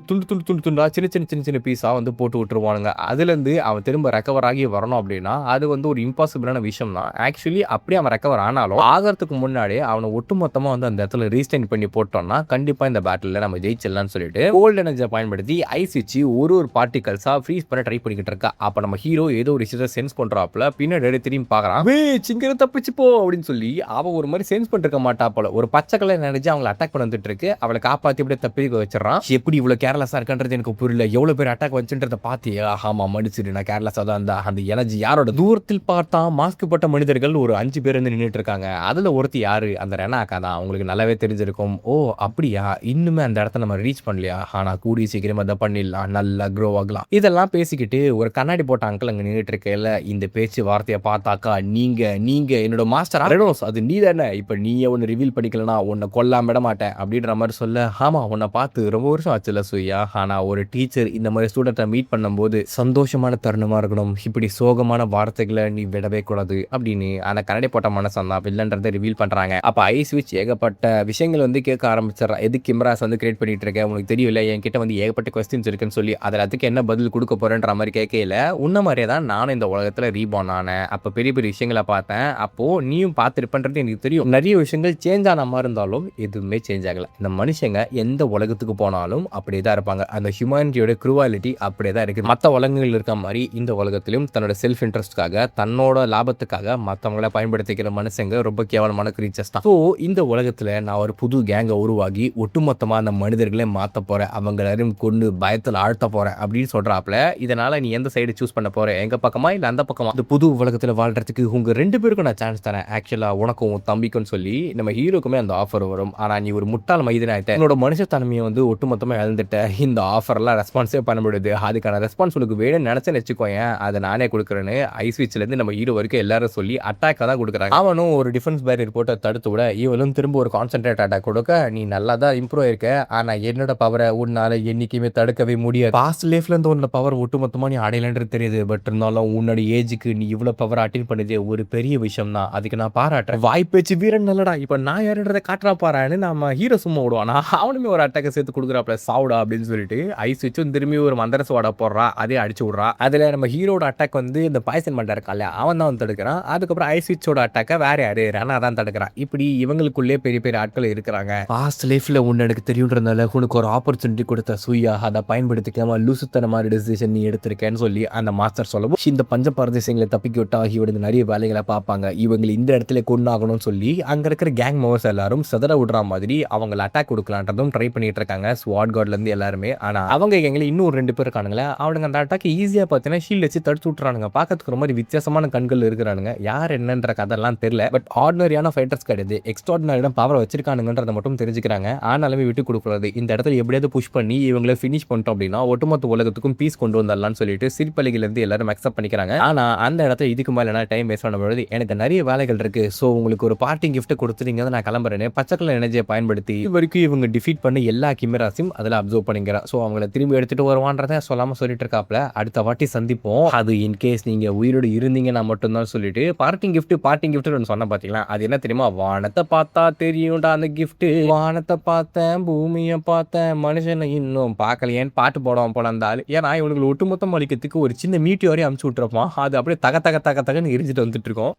துண்டா சின்ன பீஸா வந்து போட்டு விட்டுருவானுங்க. அதுல இருந்து அவன் திரும்ப ரெக்கவர் ஆகி வரணும் அப்படின்னா அது வந்து ஒரு இம்பாசிபிளான விஷயம் தான். ஆக்சுவலி அப்படி அவன் ரெக்கவர் ஆனாலும் ஆகிறதுக்கு முன்னாடி அவனை ஒட்டுமொத்தமா வந்து அந்த இடத்துல ரீஸ்டைன் பண்ணி போட்டோம்னா கண்டிப்பா இந்த பேட்டில் நம்ம ஜெயிச்சிடலாம்னு சொல்லிட்டு கோல்ட் எனர்ஜியை பயன்படுத்தி ஐஸ் வச்சு ஒரு பார்ட்டிகல்ஸா ஃப்ரீஸ் பண்ண ட்ரை பண்ணிக்கிட்டு இருக்கா. அப்ப நம்ம ஹீரோ ஏதோ ஒரு விஷயத்தை சென்ஸ் பண்றாப்ல. பின்னாடி திரும்பி பாக்குறான், சிங்கர தப்பிச்சு போ அப்படின்னு சொல்லி அவ ஒரு மாதிரி சென்ஸ் பண்ணிருக்க மாட்டா போல. ஒரு பச்சை கலர் நினைச்சு அவங்களை அட்டாக் பண்ண வந்துட்டு இருக்கு. அவளை காப்பாத்தி அப்படியே தப்பிக்க வச்சிடறான். எப்படி இவ்வளவு கேர்லெஸ்ஸா இருக்கின்றது எனக்கு புரியல. எவ்வளவு பேர் அட்டாக் வச்சுன்றத பாத்தியா? ஆமா மடிச்சிரு, நான் கேர்லெஸ்ஸா தான் இருந்தா. அந்த எனர்ஜி யாரோட? தூரத்தில் பார்த்தா மாஸ்க் போட்ட மனிதர்கள் ஒரு 5 பேர் வந்து நின்றுட்டு இருக்காங்க. அதுல ஒருத்தி யாரு? அந்த ரெனாக்கா தான். உங்களுக்கு நல்லாவே தெரிஞ்சிருக்கும். ஓ அப்படியா, இன்னுமே அந்த இடத்த நம்ம ரீச் பண்ணலையா? ஆனா கூடிய சீக்கிரம் அதை பண்ணிடலாம், நல்லா க்ரோ ஆகலாம். இதெல்லாம் பேசிக்கிட்டு ஒரு கண்ணாடி போட்ட அங்கிள் அங்க நின்றுட்டு இருக்கையில இந்த பேச்சு வார்த்தையை பார்த்தாக்கா நீங்க என்னோட மாஸ்டர் ரெனோஸ், அது நீ தானே, இப்ப நீயே ஒன்னு ரிவீல் பண்ணிக்கலனா உன்னை கொல்லாம விட மாட்டேன் அப்படின்ற மாதிரி சொல்ல, ஆமா உன்னை பார்த்து ரொம்ப வருஷம் ஆச்சுல சுயா. ஆனா ஒரு டீச்சர் இந்த மாதிரி ஸ்டூடெண்ட்டை மீட் பண்ணும்போது சந்தோஷமான தருணமா இருக்கணும், இப்படி சோகமான வார்த்தைகளை நீ விடவே கூடாது அப்படின்னு அந்த கண்ணாடி போட்ட மனுஷன் தான் வில்லன்றதை ரிவீல் பண்றாங்க. அப்ப ஐஸ்விட்ச் ஏகப்பட்ட விஷயங்கள் வந்து கேட்க ஆரம்பிச்சிடறான். எதுக்கு கிம்ராஸ் வந்து கிரியேட் பண்ணிட்டு இருக்க, உனக்கு தெரியல என்கிட்ட வந்து ஏகப்பட்ட கொஸ்டின்ஸ் இருக்குன்னு சொல்லி அதில் அதுக்கு என்ன பதில் கொடுக்க போறேன்ற மாதிரி கேட்கல. உன்ன மாதிரியே தான் நானும் இந்த உலகத்துல ரீபார்ன் ஆனேன். அப்ப பெரிய பெரிய விஷயங்களை பார்த்தேன். அப்போ நீயும் பார்த்திருப்பன்றது எனக்கு தெரியும். நிறைய விஷயங்கள் சேஞ்ச் ஆன மாதிரி இருந்தாலும் எதுவுமே சேஞ்ச் ஆகல. இந்த மனுஷங்க எந்த உலகத்துக்கு போனாலும் அப்படியே தான் இருப்பாங்க. அந்த ஹியூமனிட்டியோட க்ரூவாலிட்டி அப்படியே தான் இருக்குது. மற்ற உலகங்கள் இருக்க மாதிரி இந்த உலகத்திலும் தன்னோட செல்ஃப் இன்ட்ரெஸ்ட்காக தன்னோட லாபத்துக்காக மற்றவங்கள பயன்படுத்திக்கிற மனுஷங்க ரொம்ப கேவலமான கிரீச்சர்ஸ் தான். ஸோ இந்த உலகத்தில் நான் ஒரு புது கேங்கை உருவாகி ஒட்டுமொத்தமாக அந்த மனிதர்களே மாற்ற போகிறேன், அவங்க எல்லாரையும் கொண்டு பயத்தில் ஆழ்த்த போகிறேன் அப்படின்னு சொல்கிறாப்புல. இதனால் நீ எந்த சைடு சூஸ் பண்ண போகிற, எங்கள் பக்கமா இல்லை அந்த பக்கமா? இந்த புது உலகத்தில் வாழ்கிறதுக்கு உங்கள் 2 பேருக்கும் நான் சான்ஸ் தரேன், ஆக்சுவலாக உனக்கும் தம்பிக்கும்னு சொல்லி நம்ம ஹீரோக்குமே அந்த ஆஃபர் வரும். ஆனால் நீ ஒரு முட்டாள் மைதன் ஆகிட்ட, என்னோட மனுஷத்தன்மையை வந்து ஒட்டுமொத்தமாக இழந்துட்ட, இந்த ஆஃபர்லாம் ரெஸ்பான்ஸே பண்ண முடியுது, அதுக்கான ரெஸ்பான்ஸ் உனக்கு வேணும்னு நினச்சேன்னு வச்சுக்கோயேன், அதை நானே கொடுக்குறேன்னு ஐஸ்விட்ச்லேருந்து நம்ம ஹீரோ வரைக்கும் எல்லாரும் சொல்லி அட்டாக்காக தான் கொடுக்குறாங்க. அவனும் ஒரு டிஃபென்ஸ் பேரியர் போட்டு தடுத்து விட இவளும் திரும்ப ஒரு கான்சென்ட்ரேட் அட்டாக் கொடுக்க, நீ நல்லா தான் இம்ப்ரூவ் ஆயிருக்க, ஆனால் என்னோட பவரை உன்னால என்னைக்குமே தடுக்கவே முடியாது. பாஸ்ட் லைஃப்ல இருந்து உன்னோட பவர் ஒட்டுமொத்தமாக நீ அடையலன்றது தெரியுது. பட் இருந்தாலும் உன்னோட ஏஜுக்கு நீ இவ்வளோ பவர் அட்டைன் பண்ணது ஒரு பெரிய விஷயம் தான், அதுக்கு நான் பாராட்டுறேன். வாய்ப்பேச்சு வீரன் நல்லடா, இப்போ நான் யாருன்றதை காட்டுறா பாரான்னு நம்ம ஹீரோ சும்மா விடுவானா, அவனுமே ஒரு அட்டாக்கை சேர்த்து கொடுக்குறாப்ல, சாவுடா அப்படின்னு சொல்லிட்டு ஐஸ்விட்சும் திரும்பி ஒரு மந்திர சோடா போடுறா, அதே அடிச்சு விட்றா. அதில் நம்ம ஹீரோட அட்டாக் வந்து இந்த பாய்சன் மண்டா இருக்கான்ல, அவன் தான் வந்து தடுக்கிறான். அதுக்கப்புறம் ஐஸ்விட்சோட அட்டாக்கை வேற யாரு ரனா தான் தடுக்கிறான். இப்படி இவங்களுக்குள்ளே பெரிய பெரிய ஆட்கள் இருக்கிறாங்க. பாஸ்ட் லைஃப்ல உன்னை எனக்கு தெரியுன்றதுனால உனக்கு ஒரு ஆப்பர்ச்சுனிட்டி கொடுத்த சூயா, அதை பயன்படுத்திக்காம லூசுத்தனமான டிசிஷன் நீ எடுத்திருக்கேன்னு சொல்லி அந்த மாஸ்டர் சொல்லவும், இந்த பஞ்ச பரதேசங்களை தப்பிக்க விட்டா இவனுக்கு நிறைய வேலைகளை பார்ப்பாங்க, இவங்களை இந்த இடத்துல கொண்டாகணும்னு சொல்லி அங்க இருக்கிற கேங் மெம்பர்ஸ் எல்லாரும் சதற விடுற மாதிரி அவங்களை அட்டாக் கொடுக்கலான்றதும் ட்ரை பண்ணிட்டு இருக்காங்க ஸ்வாட் கார்ட்ல இருந்து எல்லாருமே. ஆனா அவங்க கேங்ல இன்னும் 2 பேர் இருக்கானுங்களே, அவனுங்க அந்த அட்டாக் ஈஸியா பார்த்தீங்கன்னா ஷீல்ட் வச்சு தடுத்து விட்டுறானுங்க. பார்க்கறதுக்கு ரொம்ப வித்தியாசமான கண்கள் இருக்கிறானுங்க. யார் என்னன்ற கதெல்லாம் தெரியல. பட் ஆர்டினரியான ஃபைட்டர்ஸ் கிடையாது, எக்ஸ்ட்ராடினரியான பவர் வச்சிருக்கானுங்கன்றத மட்டும் தெரிஞ்சுக்கிறாங்க. ஆனாலுமே விட்டு கொடுக்கூடாது, இந்த இடத்துல எப்படியாவது புஷ் பண்ணி இவங்களை ஃபினிஷ் பண்ணிட்டோம் அப்படின்னா ஒட்டுமொத்த உலகத்துக்கும் பீஸ் கொண்டு வந்தரலாம்னு சொல்லிட்டு சிரிப்பலிகள் இருந்து எல்லாரும் அக்செப்ட் பண்ணிக்கிறாங்க. ஆனா அந்த இடத்துல இதுக்கு மேல டைம் வேஸ்ட் பண்ணும்போது எனக்கு நிறைய வேலைகள் இருக்கு, ஸோ உங்களுக்கு ஒரு பார்ட்டி கிஃப்ட் கொடுத்துட்டீங்க, நான் கிளம்புறேன்னு பச்சைக்கலர் எனர்ஜியை பயன்படுத்தி வரைக்கும் இவங்க டிஃபீட் பண்ணி எல்லா கிமராஸையும் அதில் அப்சர்வ் பண்ணிக்கிறான். ஸோ அவங்களை திரும்பி எடுத்துட்டு வருவான்றதை சொல்லாம சொல்லிட்டு இருக்காப்ல. அடுத்த வாட்டி சந்திப்போம், அது இன்கேஸ் நீங்க உயிரோடு இருந்தீங்கன்னா மட்டும்தான் சொல்லிட்டு பார்ட்டிங் கிஃப்ட் சொன்ன பாத்தீங்களா, அது என்ன தெரியுமா? வானத்தை பார்த்தா தெரியும்டா அந்த கிஃப்ட், வானத்தை பார்த்தேன் பூமியை பார்த்தேன் மனுஷனை இன்னும் பார்க்கலையேன்னு பாட்டு போடாம போல அந்த ஆளு. ஏன்னா இவங்களுக்கு ஒட்டுமொத்தம் அளிக்கிறதுக்கு ஒரு சின்ன மீட்டியோரையும் அமுச்சு விட்டுருப்பான், அது அப்படியே தகன்னு எரிஞ்சிட்டு வந்துட்டு இருக்கோம்.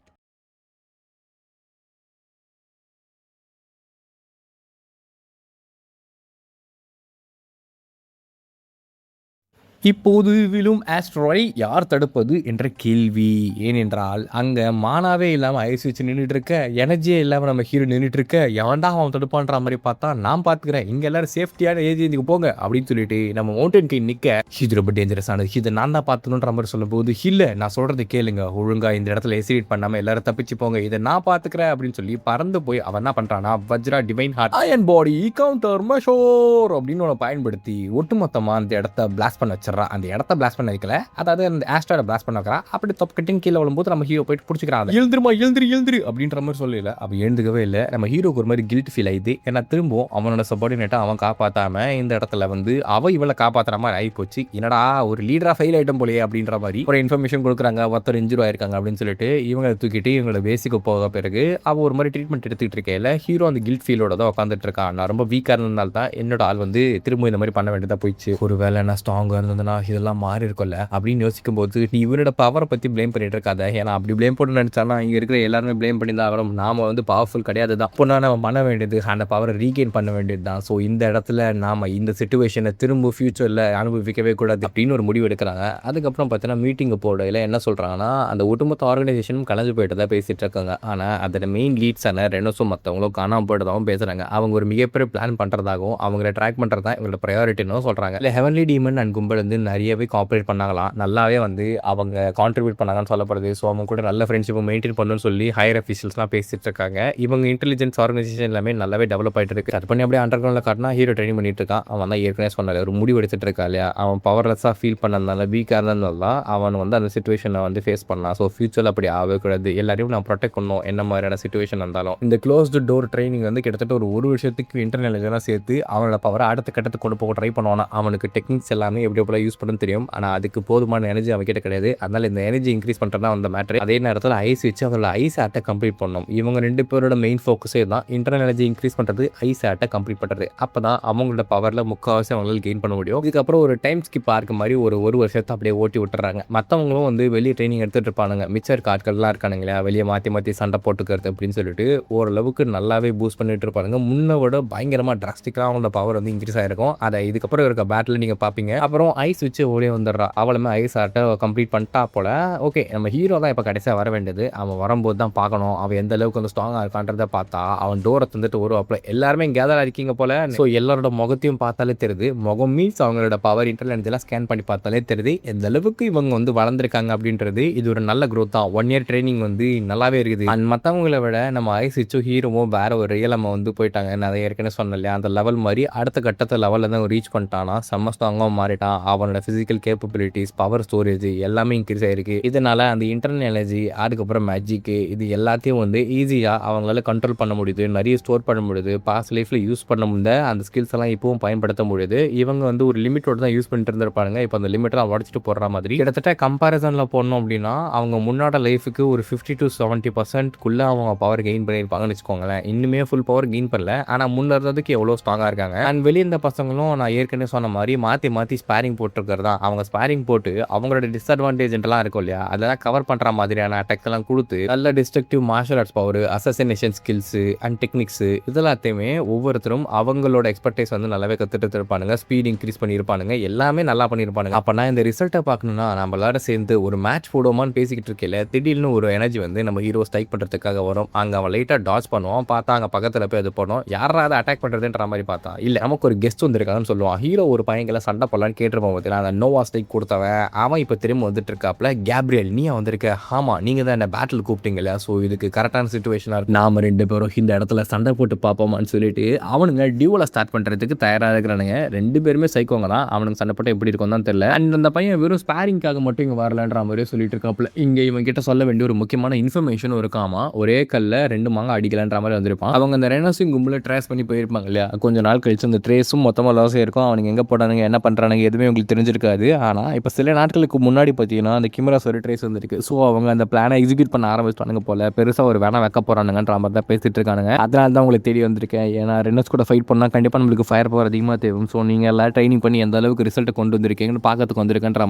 இப்போது விழும் ஆஸ்ட்ராய்டை யார் தடுப்பது என்ற கேள்வி. ஏனென்றால் அங்கே மானாவே இல்லாமல் ஐஸ் வச்சு நின்றுட்டு இருக்க, எனர்ஜியே இல்லாமல் நம்ம ஹீரோ நின்றுட்டு இருக்க, எவன்டா அவன் தடுப்பான்ற மாதிரி பார்த்தா நான் பார்த்துக்கிறேன், இங்கே எல்லாரும் சேஃப்டியான ஏஜென்சிக்கு போங்க அப்படின்னு சொல்லிட்டு நம்ம மவுண்டன் கீழ் நிற்க, இது ரொம்ப டேஞ்சரஸ் ஆனது, இதை நான் தான் பார்த்துணுன்ற மாதிரி சொல்லும் போது, இல்லை நான் சொல்கிறது கேளுங்க, ஒழுங்கா இந்த இடத்துல எசிடேட் பண்ணாமல் எல்லாரும் தப்பிச்சு போங்க, இதை நான் பார்த்துக்கிறேன் அப்படின்னு சொல்லி பறந்து போய் அவன் என்ன பண்ணுறான்னா வஜ்ரா டிவைன் ஹார்ட் அயன் பாடி கவுண்டர் மெஷோர் அப்படின்னு ஒன்று பயன்படுத்தி ஒட்டுமொத்தமாக அந்த இடத்த பிளாஸ்ட் பண்ண வச்சிடறான். அந்த இடத்த பிளாஸ்ட் பண்ண வைக்கல, அதாவது அந்த ஆஸ்ட்ராய்டை பிளாஸ்ட் பண்ண வைக்கிறா. அப்படி தொப்பு கட்டின் கீழே விழும்போது நம்ம ஹீரோ போயிட்டு பிடிச்சிக்கிறான், எழுந்துரு அப்படின்ற மாதிரி சொல்லல. அப்ப எழுந்துக்கவே இல்லை. நம்ம ஹீரோக்கு ஒரு மாதிரி கில்ட் ஃபீல் ஆயிடுது. ஏன்னா திரும்பவும் அவனோட சபார்டினேட்டை அவன் காப்பாத்தாம இந்த இடத்துல வந்து அவ இவளை காப்பாத்துற மாதிரி ஆகி போச்சு. என்னடா ஒரு லீடரா ஃபெயில் ஆயிட்டம் போலயே அப்படின்ற மாதிரி ஒரு இன்ஃபர்மேஷன் கொடுக்குறாங்க, ஒருத்தர் இன்ஜூர் ஆயிருக்காங்க அப்படின்னு சொல்லிட்டு இவங்களை தூக்கிட்டு இவங்களோட பேசிக்கு போக பிறகு அவ ஒரு மாதிரி ட்ரீட்மெண்ட் எடுத்துக்கிட்டு இருக்கேன். ஹீரோ அந்த கில்ட் ஃபீலோட தான் உட்காந்துட்டு இருக்கான். நான் ரொம்ப வீக்கா இருந்ததுனால தான் என்னோட ஆள் வந்து திரும்ப இந்த மாதிரி பண்ண வேண்டியதா போயிடுச்சு. ஒரு வேலை நான் ஸ்ட்ராங்கா இருந்ததுன்னா இதெல்லாம் மாறி இருக்கும்ல அப்படின்னு யோசிக்கும் போது, நீ இவனோட பவரை பத்தி பிளேம் பண்ணிட்டு இருக்காத. ஏன்னா அப்படி பிளேம் போட்டு நினைச்சாலும் இங்க இருக்கிற எல்லாருமே பிளேம் பண்ணி தான் ஆகணும். நாம வந்து பவர்ஃபுல் கிடையாது தான், இப்போ நம்ம பண்ண வேண்டியது அந்த பவரை ரீகெயின் பண்ண வேண்டியது தான். ஸோ இந்த இடத்துல நாம இந்த சிச்சுவேஷனை திரும்ப ஃபியூச்சர்ல அனுபவிக்கவே கூடாது அப்படின்னு ஒரு முடிவு எடுக்கிறாங்க. அதுக்கப்புறம் பார்த்தீங்கன்னா மீட்டிங் போடையில என்ன சொல்றாங்கன்னா, அந்த ஒட்டுமொத்த ஆர்கனைசேஷனும் கலந்து போயிட்டு தான் பேசிட்டு இருக்காங்க. ஆனா அதோட மெயின் லீட்ஸான ரெனோஸும் மற்றவங்களும் காணாம போயிட்டதாகவும் பேசுறாங்க. அவங்க ஒரு மிகப்பெரிய பிளான் பண்றதாகவும் அவங்களை ட்ராக் பண்றதா இவங்களோட ப்ரையாரிட்டின்னு சொல்றாங்க. இல்லை ஹெவன்லி டீமன் அண்ட் கும்பல் வந்து நிறையவே காப்பரேட் பண்ணாங்களாம், நல்லாவே வந்து அவங்க கான்ட்ரிபியூட் பண்ணாங்கன்னு சொல்லப்படுது. ஸோ அவங்க கூட நல்ல ஃப்ரெண்ட்ஷிப்பை மெயின்டைன் பண்ணணும்னு சொல்லி ஹையர் அஃபீஷியல்ஸ்லாம் பேசிட்டு இருக்காங்க. இவங்க இன்டெலிஜென்ஸ் ஆர்கனைசேஷன் எல்லாமே நல்லாவே டெவலப் ஆகிட்டு இருக்கு. கட் பண்ணி அப்படியே அண்டர் கிரவுண்டில் காட்டினா ஹீரோ ட்ரைனிங் பண்ணிட்டு இருக்கான். அவன் தான் ஏற்கனவே சொன்னால ஒரு முடிவு எடுத்துட்டு இருக்கா இல்லையா, அவன் பவர்லெஸ்ஸாக ஃபீல் பண்ணதுனால வீக்காக இருந்ததுனால தான் அவன் வந்து அந்த சுச்சுவேஷனை வந்து ஃபேஸ் பண்ணலாம். ஸோ ஃபியூச்சரில் அப்படி ஆகவே கூடாது, எல்லாரையும் நான் ப்ரொடெக்ட் பண்ணணும் என்ன மாதிரியான சுச்சுவேஷன் இருந்தாலும். இந்த க்ளோஸ்டு டோர் ட்ரைனிங் வந்து கிட்டத்தட்ட ஒரு வருஷத்துக்கு இன்டர்னல் சேர்த்து அவனோட பவரை அடுத்த கட்டத்துக்கு கொண்டு போக ட்ரை பண்ணுவானா. அவனுக்கு டெக்னிக்ஸ் எல்லாமே எப்படி எவ்வளோ யூஸ் பண்ணணும்னு தெரியும். ஆனால் அதுக்கு போதுமான எனர்ஜி அவங்ககிட்ட கிடையாது. அதனால் இந்த எனர்ஜி இன்க்ரீஸ் பண்ணுறது தான் அந்த மேட்ரு. அதே நேரத்தில் ஐஸ் வச்சு அவரோட ஐஸ் ஆர்ட்டை கம்ப்ளீட் பண்ணணும். இவங்க 2 பேரோட மெயின் ஃபோக்கஸே தான் இன்டர்னல் எனர்ஜி இன்க்ரீஸ் பண்ணுறது, ஐஸ் ஆர்ட்டை கம்ப்ளீட் பண்ணுறது. அப்போ தான் அவங்களோட பவரில் முக்கால்வாசி அவங்களால கெயின் பண்ண முடியும். இதுக்கப்புறம் ஒரு டைம் ஸ்கிப் ஆர்க் மாதிரி ஒரு வருஷத்தை அப்படியே ஓட்டி விட்டுறாங்க. மற்றவங்களும் வந்து வெளியே ட்ரைனிங் எடுத்துகிட்டு இருப்பானுங்க. மிச்சம் இருக்க ஆட்கள்லாம் இருக்கானுங்களா வெளியே மாற்றி சண்டை போட்டுக்கிறது அப்படின்னு சொல்லிட்டு ஓரளவுக்கு நல்லாவே பூஸ்ட் பண்ணிட்டு இருப்பாங்க. முன்ன விட பயங்கரமாக டிராஸ்டிக்காக அவங்களோட பவர் வந்து இன்க்ரீஸ் ஆகிருக்கும். அதை இதுக்கப்புறம் இருக்க பேட்டில் நீங்கள் பார்ப்பீங்க. அப்புறம் ஐஸ் வச்சு ஓடி வந்துடுறா. அவளுமே ஐஸ் ஆர்ட்டை கம்ப்ளீட் பண்ணிட்டா போல. ஓகே, நம்ம ஹீரோ தான் இப்போ கடைசியாக வர வேண்டியது. அவன் வரும்போது தான் பார்க்கணும் அவன் எந்த அளவுக்கு வந்து ஸ்ட்ராங்காக இருக்கான்றதை. பார்த்தா அவன் டோரை தந்துட்டு வருவாப்புல. எல்லாருமே கேதர் இருக்கீங்க போல. ஸோ எல்லாரோட முகத்தையும் பார்த்தாலே தெரியுது. முகம் மீன்ஸ் அவங்களோட பவர் இன்டர்னல் எல்லாம் ஸ்கேன் பண்ணி பார்த்தாலே தெரியுது எந்த அளவுக்கு இவங்க வந்து வளர்ந்துருக்காங்க அப்படின்றது. இது ஒரு நல்ல growth தான். 1 year ட்ரைனிங் வந்து நல்லாவே இருக்குது. அண்ட் மற்றவங்களை விட நம்ம ஐஸ் வச்சு ஹீரோவும் வேற ஒரு ரியலமாக வந்து போயிட்டாங்க. நான் ஏற்கனவே சொன்னேன் இல்லையா, அந்த லெவல் மாதிரி அடுத்த கட்டத்தை லெவலில் தான் ரீச் பண்ணிட்டானா செம்ம ஸ்ட்ராங்காக மாறிட்டான். அவனோட ஃபிசிக்கல் கேப்பபிலிட்டிஸ், பவர் ஸ்டோரேஜ் எல்லாமே இன்க்ரீஸ் ஆயிருக்கு. இதனால அந்த இன்டர்னல் எனர்ஜி, அதுக்கப்புறம் மேஜிக்கு, இது எல்லாத்தையும் வந்து ஈஸியாக அவங்களால கண்ட்ரோல் பண்ண முடியுது. நிறைய ஸ்டோர் பண்ண முடியுது. பாஸ்ட் லைஃப்பில் யூஸ் பண்ண முடிந்த அந்த ஸ்கில்ஸ் எல்லாம் இப்பவும் பயன்படுத்த முடியுது. இவங்க வந்து ஒரு லிமிட்டோட தான் யூஸ் பண்ணிட்டு இருந்திருப்பாங்க. இப்போ அந்த லிமிட்டெல்லாம் உடச்சிட்டு போடுற மாதிரி கிட்டத்தட்ட கம்பேரிசனில் போடணும் அப்படின்னா அவங்க முன்னாடி லைஃபுக்கு ஒரு 50 to 70% அவங்க பவர் கெயின் பண்ணியிருப்பாங்கன்னு வச்சுக்கோங்களேன். இன்னுமே ஃபுல் பவர் கெயின் பண்ணல, ஆனால் முன்ன இருந்ததுக்கு எவ்வளோ ஸ்ட்ராங்காக இருக்காங்க. அண்ட் வெளியே இருந்த பசங்களும் நான் ஏற்கனவே சொன்ன மாதிரி மாற்றி ஸ்பேரிங் போட்டுருக்கிறது தான். அவங்க ஸ்பேரிங் போட்டு அவங்களோட டிஸ்அட்வான்டேஜ்லாம் இருக்கும் இல்லையா, அதெல்லாம் கவர் பண்ணுற மாதிரியான அட்டாக்ஸ் எல்லாம் கொடுத்து நல்ல destructive martial arts power, assassination skills and techniques இதெல்லாத்தையுமே ஒவ்வொருத்தரும் அவங்களோட எக்ஸ்பர்டைஸ் வந்து நல்லாவே கற்றுட்டு இருப்பானுங்க. ஸ்பீட் இன்க்ரீஸ் பண்ணியிருப்பானுங்க. எல்லாமே நல்லா பண்ணியிருப்பானுங்க. அப்போ நான் இந்த ரிசல்ட்டை பார்க்கணும்னா நம்ம எல்லாரும் சேர்ந்து ஒரு மேட்ச் போடுவோமான்னு பேசிக்கிட்டு இருக்கல, திடீர்னு ஒரு எனர்ஜி வந்து நம்ம ஹீரோ ஸ்ட்ரைக் பண்ணுறதுக்காக வரும். அங்கே அவன் லைட்டாக டாச் பண்ணுவான். பார்த்தா அங்கே பக்கத்தில் போய் அது போனோம். யாராவது அட்டாக் பண்ணுறதுன்ற மாதிரி பார்த்தா இல்லை, நமக்கு ஒரு கெஸ்ட் வந்துருக்காங்கன்னு சொல்லுவான். ஹீரோ ஒரு பையங்களை சண்டை போடலான்னு கேட்டிருப்பான். பார்த்தீங்கன்னா அந்த நோவா ஸ்ட்ரைக் கொடுத்தவன் அவன் இப்போ திரும்ப வந்துட்டு இருக்காப்ல. கேப்ரியல், நீ வந்திருக்க? ஆமாம், நீங்கள் தான் என்ன பேட்டில் கூப்பிட்டீங்களா? ஸோ இதுக்கு கரெக்டான சுச்சுவேஷனாக இருக்கு. நாம 2 பேரும் இந்த இடத்துல சண்டை போட்டு பார்ப்போமான்னு சொல்லிட்டு அவனுங்க டியூவில் ஸ்டார்ட் பண்ணுறதுக்கு தயாராக இருக்கிறானுங்க. 2 பேருமே சைக்கோங்க தான். அவனுக்கு சண்டை போட்டு எப்படி இருக்கும் தான் தெரியல. அண்ட் அந்த பையன் வெறும் ஸ்பேரிங்காக மட்டும் இங்கே வரலன்ற மாதிரியே சொல்லிட்டு இருக்காப்புல. இங்கே இவன் கிட்ட சொல்ல வேண்டிய ஒரு முக்கியமான இன்ஃபர்மேஷன் இருக்காமா. ஒரே கல்ல 2 மாங்க அடிக்கலன்ற மாதிரி வந்திருப்பான். அவங்க அந்த ரெனோசிங் கும்பல ட்ரேஸ் பண்ணி போயிருப்பாங்க இல்லையா. கொஞ்சம் நாள் கழிச்சு அந்த ட்ரேஸும் மொத்தமாக லாஸ் ஆயிருக்கும். அவனுக்கு எங்கே போட்டானுங்க, என்ன பண்ணுறானுங்க எதுவுமே உங்களுக்கு தெரிஞ்சிருக்காது. ஆனால் இப்போ சில நாட்களுக்கு முன்னாடி பார்த்தீங்கன்னா அந்த கிமராஸ் ஒரு ட்ரேஸ் வந்துருக்கு. ஸோ அவங்க அந்த பிளானை எக்ஸிக்யூட் பண்ண ஆரம்பிச்சிட்டானுங்க போல. பெருசாக ஒரு வேணா வைக்க போகிறானுங்கன்ற மாதிரி தான் பேசிட்டு இருக்கானுங்க. அதனால தான் உங்களுக்கு தேடி வந்திருக்கேன். ஏன்னா ரெனோஸ் கூட ஃபைட் பண்ணால் கண்டிப்பாக நம்மளுக்கு ஃபயர் பவர் அதிகமாக தேவை. ஸோ நீங்கள் எல்லாம் ட்ரைனிங் பண்ணி எந்த அளவுக்கு ரிசல்ட்டை கொண்டு வந்திருக்கீங்கன்னு பார்க்கறதுக்கு வந்திருக்கேன்ற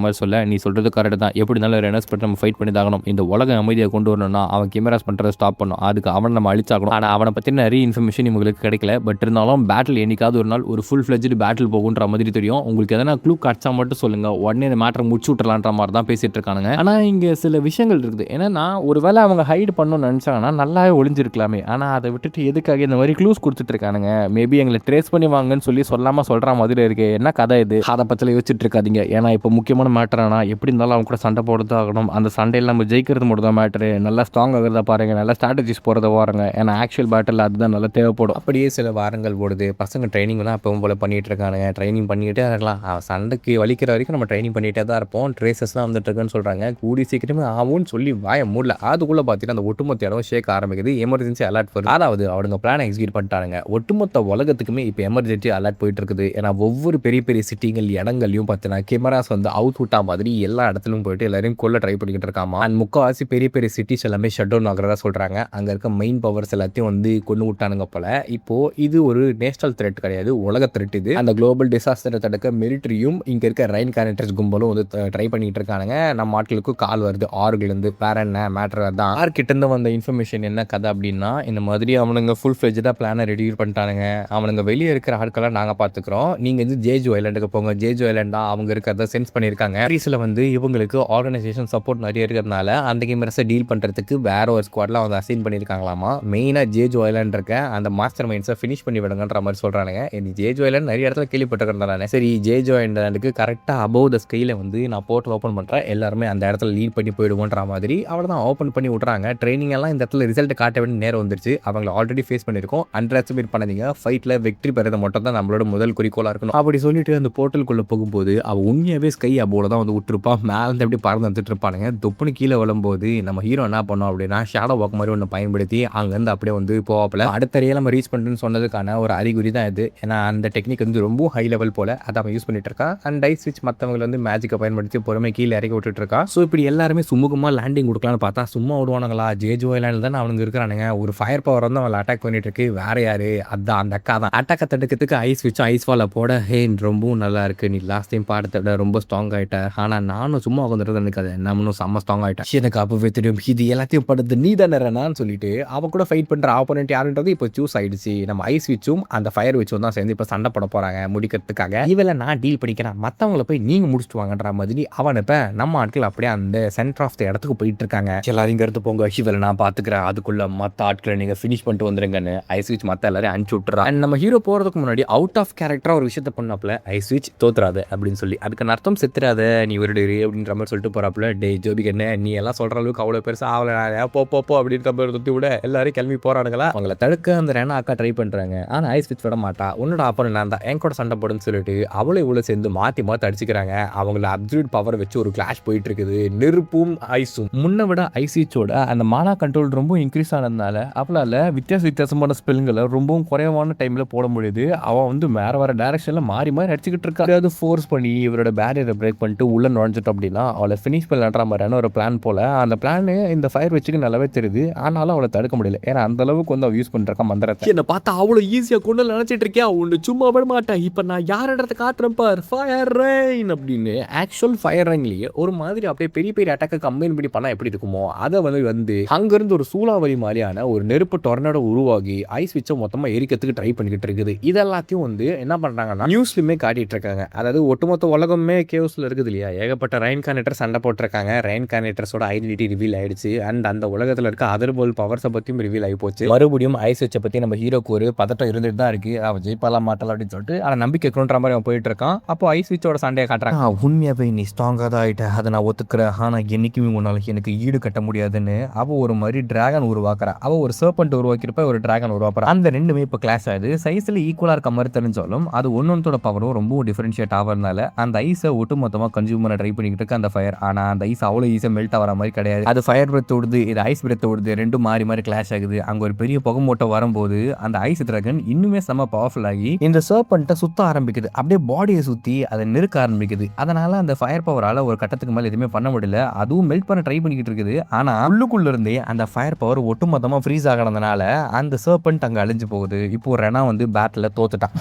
மாதிரி சொல்ல, நீ சொல்கிறது கரெக்ட் தான். எப்படி இருந்தாலும் ரெனோஸ் பண்ணி நம்ம ஃபைட் பண்ணி தாகணும். இந்த உலக அமைதியை கொண்டு வரணும்னா அவன் கிமராஸ் பண்ணுறதை ஸ்டாப் பண்ணும். அதுக்கு அவனை நம்ம அழிச்சாகணும். ஆனால் அவனை பற்றி நிறைய இன்ஃபர்மேஷன் உங்களுக்கு கிடைக்கல. பட் இருந்தாலும் பேட்டில் என்னைக்காவது ஒரு நாள் ஒரு ஃபுல் ஃப்ளெஜ்டு பேட்டில் போகுன்ற மாதிரி தெரியும். உங்களுக்கு எதனா க்ளூ காட்சா மட்டும் சொல்லுங்க, உடனே இந்த மேட்டரை முடிச்சு விட்டுலான்ற மாதிரி தான் பேசிட்டு இருக்கானுங்க. ஆனால் இங்கே சில விஷயங்கள் இருக்குது. ஏன்னா ஒருவேளை அவங்க ஹைட் பண்ணணும்னு நினச்சாங்கன்னா நல்லாவே ஒளிஞ்சிருக்கலாமே. ஆனால் அதை விட்டுட்டு எதுக்காக இந்த மாதிரி க்ளூஸ் கொடுத்துட்டு இருக்கானுங்க. மேபி எங்களை ட்ரேஸ் பண்ணி வாங்கன்னு சொல்லி சொல்லாமல் சொல்கிற மாதிரி இருக்கு. என்ன கதை இது? அதை பற்றில யோசிச்சுட்டு இருக்காதீங்க. ஏன்னா இப்போ முக்கியமான மேட்டரானா எப்படி இருந்தாலும் அவங்க கூட சண்டை போடுறது ஆகணும். அந்த சண்டையில் நம்ம ஜெயிக்கிறது மட்டும் தான் மேட்டரு. நல்லா ஸ்ட்ராங் ஆகிறத பாருங்க, நல்லா ஸ்ட்ராட்டஜிஸ் போகிறத பாருங்க. ஏன்னா ஆக்சுவல் பேட்டில் அதுதான் நல்லா தேவைப்படும். அப்படியே சில வாரங்கள் ஓடுது. பசங்க ட்ரைனிங்லாம் அப்பவும் போல பண்ணிட்டு இருக்கானுங்க. ட்ரைனிங் பண்ணிக்கிட்டே இருக்கலாம். சண்டைக்கு வலிக்கிற வரைக்கும் நம்ம ட்ரைனிங் பண்ணிகிட்டே தான் இருப்போம். ட்ரேசஸ்லாம் வந்துட்டு இருக்குன்னு சொல்கிறாங்க. கூடி சீக்கிரமே ஆகும்னு சொல்லி வாய மூடல. அதுக்குள்ளே பார்த்தீங்கன்னா அந்த ஒட்டுமொத்த இடம் ஷேக் ஆரம்பிக்குது. எமர்ஜென்சி அலர்ட் வருது. அதாவது அவனுங்க பிளானை எக்ஸிக்யூட் பண்ணிட்டானுங்க. ஒட்டுமொத்த உலகத்துக்குமே இப்போ எமர்ஜென்சி அலர்ட் போயிட்டு இருக்குது. ஏன்னா ஒவ்வொரு பெரிய பெரிய சிட்டிகள் இடங்கள்லையும் பார்த்தீங்கன்னா கேமராஸ் வந்து அவுட் விட்டா மாதிரி எல்லா இடத்துலையும் போயிட்டு எல்லாரையும் கொல்ல ட்ரை பண்ணிக்கிட்டு இருக்காமா. அண்ட் முக்கால்வாசி பெரிய பெரிய சிட்டிஸ் எல்லாமே ஷட் டவுன் ஆகிறதா சொல்கிறாங்க. அங்கே இருக்க மெயின் பவர்ஸ் எல்லாத்தையும் வந்து கொண்டு விட்டானுங்க போல. இப்போ இது ஒரு நேஷனல் த்ரெட் கிடையாது, உலக த்ரெட் இது. அந்த குளோபல் டிசாஸ்டரை தடுக்க மிலிட்டரியும் இங்கே இருக்க ரைன் கேரக்டர்ஸ் கும்பலும் வந்து ட்ரை பண்ணிட்டு இருக்கானுங்க. நம்ம ஆட்களுக்கு கால் வருது ஆறுலேருந்து. வேற என்ன மேட்டர் தான் ஆர்கிட்டேருந்து வந்த இன்ஃபர்மேஷன் என்ன கதை அப்படின்னா, இந்த மாதிரி அவனுங்க ஃபுல் ஃப்ளெஜ்டாக பிளானை ரெடி பண்ணிட்டானுங்க. அவனுங்க வெளியே இருக்கிற ஆட்களை நாங்கள் பார்த்துக்கிறோம், நீங்கள் வந்து ஜேஜோ ஐலாண்டுக்கு போங்க. ஜேஜோ ஐலாண்டா அவங்க இருக்கிறத சென்ஸ் பண்ணியிருக்காங்க. சீரிஸில் வந்து இவங்களுக்கு ஆர்கனைசேஷன் சப்போர்ட் நிறைய இருக்கிறதுனால அந்த கேமராஸை டீல் பண்ணுறதுக்கு வேற ஒரு ஸ்குவாட்லாம் வந்து அசைன் பண்ணியிருக்காங்களாமா. மெயினாக ஜேஜோ ஐலாண்ட் இருக்க அந்த மாஸ்டர் மைண்ட்ஸை ஃபினிஷ் பண்ணி விடுங்கன்ற மாதிரி சொல்கிறானுங்க. இந்த ஜேஜோ ஐலாண்ட் நிறைய இடத்துல கேள்விப்பட்டிருக்கிறேன். சரி, ஜேஜோ ஐலாண்டுக்கு கரெக்டாக அபவ் த ஸ்கைல வந்து நான் போர்ட்டல் ஓப்பன் பண்ணுறேன், எல்லாருமே அந்த இடத்துல லீட் பண்ணி போயிடுவோன்ற மாதிரி அவளை தான் ஓப்பன் பண்ணி விட்றாங்க. ட்ரைனிங் எல்லாம் இந்த இடத்துல ரிசல்ட் காட்ட வேண்டிய நேரம் வந்துருச்சு. அவங்களை ஆல்ரெடி ஃபேஸ் பண்ணியிருக்கோம். அண்டர்எஸ்டிமேட் பண்ணாதீங்க. ஃபைட்டில் வெற்றி பெறது மட்டும் தான் நம்மளோட முதல் குறிக்கோளாக இருக்கணும். அப்படி சொல்லிட்டு அந்த போர்ட்டலுக்குள்ளே போகும்போது அவள் உண்மையாகவே ஸ்கை அபோவில் தான் வந்து விட்டுருப்பான். மேலே எப்படி பறந்து வந்துட்டு இருப்பானுங்க. தொப்புன்னு கீழே விழும்போது நம்ம ஹீரோ என்ன பண்ணோம் அப்படின்னா ஷேடோ வாக் மாதிரி ஒன்று பயன்படுத்தி அங்கேருந்து அப்படியே வந்து போவாப்பில். அடுத்த ஏரியா நம்ம ரீச் பண்ணுறேன்னு சொன்னதுக்கான ஒரு அறிகுறி தான் இது. ஏன்னா அந்த டெக்னிக் வந்து ரொம்ப ஹை லெவல் போல் அதை அவன் யூஸ் பண்ணிட்டு இருக்கான். அண்ட் அண்ட் ஐஸ் விச் மற்றவங்களை வந்து மேஜிக்கை பயன்படுத்தி பொறுமை கீழே இறக்கி விட்டுட்டு இருக்கா. ஸோ இப்படி எல்லாருமே சுமூகமாக லேண்டிங் கொடுக்கலான்னு பார்த்தா சும்மா விடுவானுங்களா? ஜேஜோ ஐலாண்டில் தான் அவனுங்க இருக்கிறானுங்க. ஒரு ஃபயர் பவர் வந்து அவளை அட்டாக் பண்ணிட்டு இருக்கு. வேற யாரு? அதான் அந்த அக்கா தான். அட்டாக்கை தடுக்கிறதுக்கு ஐஸ் விச்சும் ஐஸ் ஃபாலை போட, ஹே ரொம்பவும் நல்லா இருக்கு, நீ லாஸ்ட் டைம் பாடத்தை விட ரொம்ப ஸ்ட்ராங் ஆகிட்ட. ஆனால் நானும் சும்மா உட்காந்துட்டு எனக்கு அது நம்மளும் செம்ம ஸ்ட்ராங் ஆகிட்டேன். எனக்கு அப்பவே தெரியும் இது எல்லாத்தையும் படுத்து நீ தானே ரெனான்னு சொல்லிட்டு அவ கூட ஃபைட் பண்ணுற ஆப்போனன்ட் யாருன்றது இப்போ சூஸ் ஆயிடுச்சு. நம்ம ஐஸ் விச்சும் அந்த ஃபயர் விச்சும் தான் சேர்ந்து இப்போ சண்டை போட போறாங்க முடிக்கிறதுக்காக. இவளை நான் டீல் பண்ணிக்கிறேன், மற்றவங்களை போய் நீங்க முடிச்சுட்டு வாங்கன்ற மாதிரி அவன் இப்போ நம்ம ஆட்கள் அப்படியே அந்த சென்டர் ஆஃப் த இடத்துக்கு போயிட்டு இருக்காங்க. எல்லாரும் இங்க இருந்து போங்க, இவளை நான் பாத்துக்கிறேன், அதுக்குள்ள மற்ற ஆட்களை நீங்க ஃபினிஷ் பண்ணிட்டு வந்துருங்கன்னு ஐஸ் விச் மற்ற எல்லாரும் அனுப்பிச்சு விட்டுறா. அண்ட் நம்ம ஹீரோ போறதுக்கு முன்னாடி அவுட் ஆஃப் கேரக்டரா ஒரு விஷயத்த பண்ணாப்ல, ஐஸ் விச் தோத்துறாது அப்படின்னு சொல்லி. அதுக்கு அர்த்தம் செத்துறாத நீ ஒரு அப்படின்ற மாதிரி சொல்லிட்டு போறாப்ல. டே ஜோபிக் என்ன நீ எல்லாம் சொல்ற அளவுக்கு அவ்வளவு பெருசா ஆகல, போ அப்படின்ற மாதிரி தொத்தி விட எல்லாரும் கிளம்பி போறானுங்களா. அவங்கள தடுக்க அந்த ரெனா அக்கா ட்ரை பண்றாங்க. ஆனா ஐஸ் விச் விட மாட்டா. உன்னோட அப்பன் நான் தான் என் கூட சண்டை போடுன்னு சொல்லிட்டு அவளை இவ்வளவு சேர்ந்து மாத்தி அடிச்சுக்கிறாங்க. அவங்கள அப்சல்யூட் பவர் வச்சு ஒரு கிளாஷ் போயிட்டு இருக்குது. நெருப்பும் ஐஸும். முன்ன விட ஐஸோட அந்த மானா கண்ட்ரோல் ரொம்ப இன்க்ரீஸ் ஆனதுனால அவளால வித்தியாசமான ஸ்பெல்களை ரொம்பவும் குறைவான டைம்ல போட முடியுது. அவன் வந்து வேற டைரக்ஷன்ல மாறி அடிச்சுக்கிட்டு இருக்கா. அது ஃபோர்ஸ் பண்ணி இவரோட பேரியரை பிரேக் பண்ணிட்டு உள்ள நுழைஞ்சிட்டோம் அப்படின்னா அவளை ஃபினிஷ் பண்ணலான்ற மாதிரியான ஒரு பிளான் போல. அந்த பிளான் இந்த ஃபயர் வச்சுக்கு நல்லாவே தெரியுது. ஆனாலும் அவளை தடுக்க முடியல. ஏன்னா அந்த அளவுக்கு வந்து அவ யூஸ் பண்றா மந்திரத்தை. என்ன பார்த்தா அவ்வளோ ஈஸியா கொண்டு நினைச்சிட்டு இருக்கியா? ஒன்று சும்மா விட மாட்டேன். இப்ப நான் யாரிடத்தை காட்டுறேன் பார், ஃபயர் ரெயின் அப்படின்னு. ஆக்சுவல் ஃபயர் ரெயின்லயே ஒரு மாதிரி அப்படியே பெரிய அட்டாக்கை கம்பைன் பண்ணி பண்ணா எப்படி இருக்குமோ அதை வந்து அங்கிருந்து ஒரு சூறாவளி மாதிரியான ஒரு நெருப்பு டொர்னடோ உருவாகி ஐஸ் விச்சை மொத்தமா எரிக்கிறதுக்கு ட்ரை பண்ணிக்கிட்டு இருக்குது. இதெல்லாத்தையும் வந்து என்ன பண்றாங்கன்னா நியூஸ்லயுமே காட்டிட்டு இருக்காங்க. அதாவது ஒட்டுமொத்த உலகமே கேவ்ஸ்ல இருக்குது இல்லையா, ஏகப்பட்ட ரெயின் கார்னேட்டர் சண்டை போட்டிருக்காங்க. ரெயின் கார்னேட்டர்ஸோட ஐடென்டிட்டி ரிவீல் ஆயிடுச்சு. அண்ட் அந்த உலகத்துல இருக்க அதர் வேர்ல்ட் பவர்ஸை பத்தியும் ரிவீல் ஆகி போச்சு. மறுபடியும் ஐஸ் விச்சை பத்தி நம்ம ஹீரோக்கு ஒரு பதட்டம் இருந்துட்டு தான் இருக்கு. அவன் ஜெயிப்பாலா மாட்டலாம் அப்படின்னு சொல்லிட்டு ஆனா நம்பிக்கை கொண்டுற மாதிரி அவன் போயிட்டு இருக்கான். அப்போ ஐஸ் விச்சோட சண்டையை காட்டுறாங்க. உண்மையாவே நீ ஸ்ட்ராங்கா தான் ஆயிட்ட, அதை நான் ஒத்துக்கிறேன். ஆனா என்னைக்குமே உன்னால எனக்கு ஈடு கட்ட முடியாதுன்னு அவ ஒரு மாதிரி டிராகன் உருவாக்குறா. அவ ஒரு சர்பண்ட் உருவாக்கிருப்ப ஒரு டிராகன் உருவாக்குறா. அந்த ரெண்டுமே இப்போ கிளாஸ் ஆகுது. சைஸ்ல ஈக்குவலா இருக்க மாதிரி தெரிஞ்சாலும் அது ஒன்னொன்னோட பவரும் ரொம்ப டிஃபரன்ஷியேட் ஆகிறதுனால அந்த ஐஸை ஒட்டுமொத்தமா கன்சியூம் பண்ண ட்ரை பண்ணிக்கிட்டு இருக்கு அந்த ஃபயர். ஆனா அந்த ஐஸ் அவ்வளவு ஈஸியா மெல்ட் ஆகிற மாதிரி கிடையாது. அது ஃபயர் பிரெத் ஓடுது, இது ஐஸ் பிரெத் ஓடுது, ரெண்டும் மாறி கிளாஷ் ஆகுது. அங்க ஒரு பெரிய புகை மூட்டை வரும்போது அந்த ஐஸ் டிராகன் இன்னுமே செம்ம பவர்ஃபுல் ஆகி இந்த சர்பண்ட்டை சுத்த ஆரம்பிக்குது. அப்படியே பாடியை சுத்தி அதை நெருக்க ஆரம்பிக்குது. அதனால அந்த ஃபயர் பவரால ஒரு கட்டத்துக்கு மேல எதுவுமே பண்ண முடியல. அதுவும் மெல்ட் பண்ண ட்ரை பண்ணிக்கிட்டு இருக்குது. ஆனா உள்ளுக்குள்ள இருந்தே அந்த ஃபயர் பவர் ஒட்டுமொத்தமா ஃப்ரீஸ் ஆகிறதுனால அந்த சர்பண்ட் அங்க அழிஞ்சு போகுது. இப்போ ரெனா வந்து பேட்டில் தோத்துட்டான்.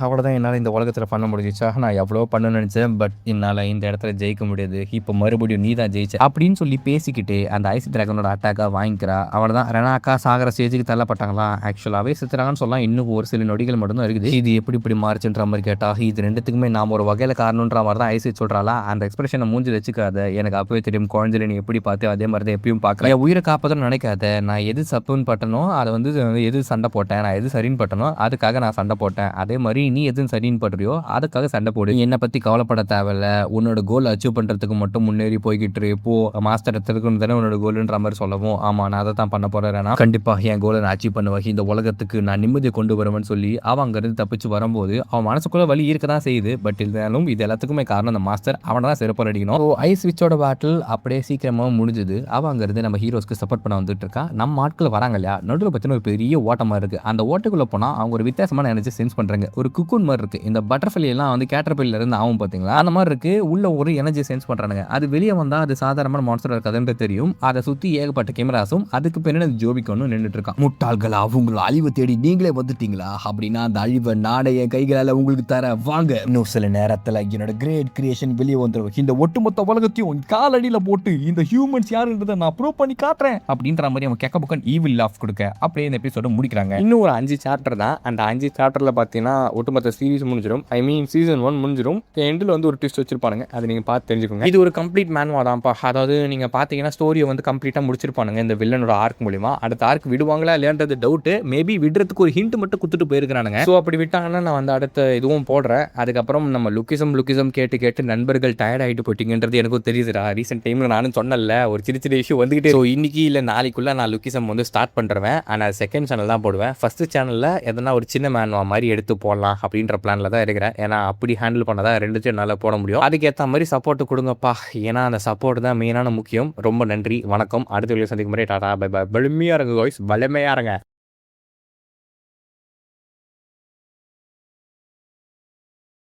அவ்வளவுதான், என்னால இந்த உலகத்துல பண்ண முடிஞ்சிச்சா? நான் எவ்வளவு பண்ண நினைச்சேன், பட் என்னால இந்த இடத்துல ஜெயிக்க முடியாது. இப்போ மறுபடியும் நீ தான் ஜெயிச்ச அப்படின்னு சொல்லி பேசிக்கிட்டு அந்த ஐஸ் டிராகனோட அட்டாக்கா வாங்கிக்கிறா. அவ்வளவுதான், ரெனாக்கா சாகர ஸ்டேஜுக்கு தள்ளப்பட்டாங்களா? ஆக்சுவலாவே செத்துறாங்கன்னு சொல்லலாம். இன்னும் ஒரு சில நொடிகள் மட்டும் தான் இருக்குது. இது எப்படி மாறுச்சுன்ற மாதிரி கேட்டா, இது ரெண்டுத்துக்குமே நாம ஒரு வகையில காரணம்ன்ற மாதிரி தான் ஐஸ் சொல்றாளா. அந்த எக்ஸ்பிரஷனை மூஞ்சி வச்சுக்காத, எனக்கு அப்பவே தெரியும் குழந்தைல நீ எப்படி பார்த்து அதே மாதிரி தான் எப்பயும் பார்க்கல. என் உயிரை காப்பாற்றணும்னு நினைக்காத. நான் எது சப்புன்னு பட்டனோ அதை வந்து எது சண்டை போட்டேன், நான் எது சரின்னு பட்டனோ அதுக்காக நான் சண்டை போட்டேன். அதே மாதிரி நீ எது சரின்னு படுறியோ அதுக்காக சண்டை போடு. என்னை பத்தி கவலைப்பட தேவையில்ல. உன்னோட கோல் அச்சீவ் பண்றதுக்கு மட்டும் முன்னேறி போய்கிட்டு போ. மாஸ்டர் எடுத்துக்கு தானே உன்னோட கோல்ன்ற மாதிரி சொல்லவும், ஆமா நான் அதை தான் பண்ண போறேன், கண்டிப்பா என் கோலை நான் அச்சீவ் பண்ணுவேன், இந்த உலகத்துக்கு நான் நிம்மதியை கொண்டு வருவேன்னு சொல்லி அவன் அங்கிருந்து தப்பிச்சு வரும்போது அவன் மனசுக்குள்ள வலி இருக்க தான் செய்யுது. பட் இருந்தாலும் இது எல்லாத்துக்குமே காரணம் அந்த மாஸ்டர். அவனை தான் சிறப்பாக அடிக்கணும். ஐஸ் விச்சோட பேட்டில் அப்படியே சீக்கிரமாக முடிஞ்சுது. அவன் அங்கிருந்து நம்ம ஹீரோஸ்க்கு சப்போர்ட் பண்ண வந்துட்டு இருக்கா. நம்ம ஆட்கள் வராங்க இல்லையா, நடுவில் பற்றின ஒரு பெரிய ஓட்டமாக இருக்கு. அந்த ஓட்டுக்குள்ள போனால் அவங்க ஒரு வித்தியாசமான எனர்ஜி சென்ஸ் பண்றாங்க. ஒரு குக்கூன் மாதிரி இருக்கு. இந்த பட்டர்ஃப்ளை எல்லாம் வந்து கேட்டர்பில்லர் இருந்து ஆகும் பார்த்தீங்களா, அந்த மாதிரி இருக்கு. உள்ள ஒரு எனர்ஜி சென்ஸ் பண்றாங்க. அது வெளியே வந்தா அது சாதாரணமான மான்ஸ்டர் இருக்காதுன்னு தெரியும். அதை சுத்தி ஏகப்பட்ட கேமராஸும் அதுக்கு பின்னாடி ஜோபிக்கொன்னு நின்றுட்டு இருக்கான். முட்டாள்களா, அவங்கள அழிவு தேடி நீங்களே வந்துட்டீங்களா? அப்படின்னா அந்த அழிவை நாடைய கைகளால உங்களுக்கு தர வாங்க. இன்னும் சில நேரத்தில் என்னோட கிரேட் கிரியேஷன் வெளியே வந்துடும். இந்த ஒட்டுமொத்த உலகத்தையும் காலடியில போட்டு இந்த ஹியூமன்ஸ் யாருன்றதை நான் ப்ரூவ் பண்ணி காட்டுறேன் அப்படின்ற மாதிரி அவன் கேட்க பக்கம் ஈவில் லாஃப் கொடுக்க அப்படியே இந்த எபிசோட முடிக்கிறாங்க. இன்னும் ஒரு 5 சாப்டர் தான். அந்த 5 சாப்டர்ல பார்த்தீங்கன்னா ஒட்டுமொத்த சீரிஸ் முடிஞ்சிடும். ஐ மீன் சீசன் 1 முடிஞ்சிடும். எண்டில் வந்து ஒரு ட்விஸ்ட் வச்சிருப்பானுங்க. அதை நீங்க பார்த்து தெரிஞ்சுக்கோங்க. இது ஒரு கம்ப்ளீட் மேன்வா தான்ப்பா. அதாவது நீங்க பார்த்தீங்கன்னா ஸ்டோரியை வந்து கம்ப்ளீட்டாக முடிச்சிருப்பானுங்க இந்த வில்லனோட ஆர்க் மூலியமா. அடுத்த ஆர்க் விடுவாங்களா இல்லையான்றது டவுட். மேபி விடுறதுக்கு ஒரு ஹிண்ட் மட்டும் கொடுத்துட்டு போயிருக்கானுங்க. ஸோ அப்படி விட்டாங்கன்னா நான் வந்து அடுத்த இதுவும் போடுறேன். அதுக்கப்புறம் நம்ம லுக்கிசம் கேட்டு நண்பர்கள் டயர்ட் ஆகிட்டு போயிட்டீங்கன்றது எனக்கும் தெரியுதுடா. ரீசெண்ட் டைமில் நானும் சொன்னல ஒரு சின்ன இஷ்யூ வந்துகிட்டு. ஸோ இன்னைக்கு இல்லை நாளைக்குள்ள நான் லுக்கிசம் வந்து ஸ்டார்ட் பண்ணுறேன். ஆனால் செகண்ட் சேனல் தான் போடுவேன். ஃபர்ஸ்ட் சேனலில் எதனா ஒரு சின்ன மேன்வா மாதிரி எடுத்து போடலாம் அப்படின்ற பிளானில் தான் இருக்கிறேன். ஏன்னா அப்படி ஹேண்டில் பண்ணதான் 2 சேனலில் போட முடியும். அதுக்கேற்ற மாதிரி சப்போர்ட் கொடுங்கப்பா. ஏன்னா அந்த சப்போர்ட் தான் மெயினான முக்கியம். ரொம்ப நன்றி, வணக்கம். அடுத்த வீடியோ சந்திக்கும் முறை டாடா பை பை. வலிமையாக இருங்க காய்ஸ், வலிமையாக இருங்க.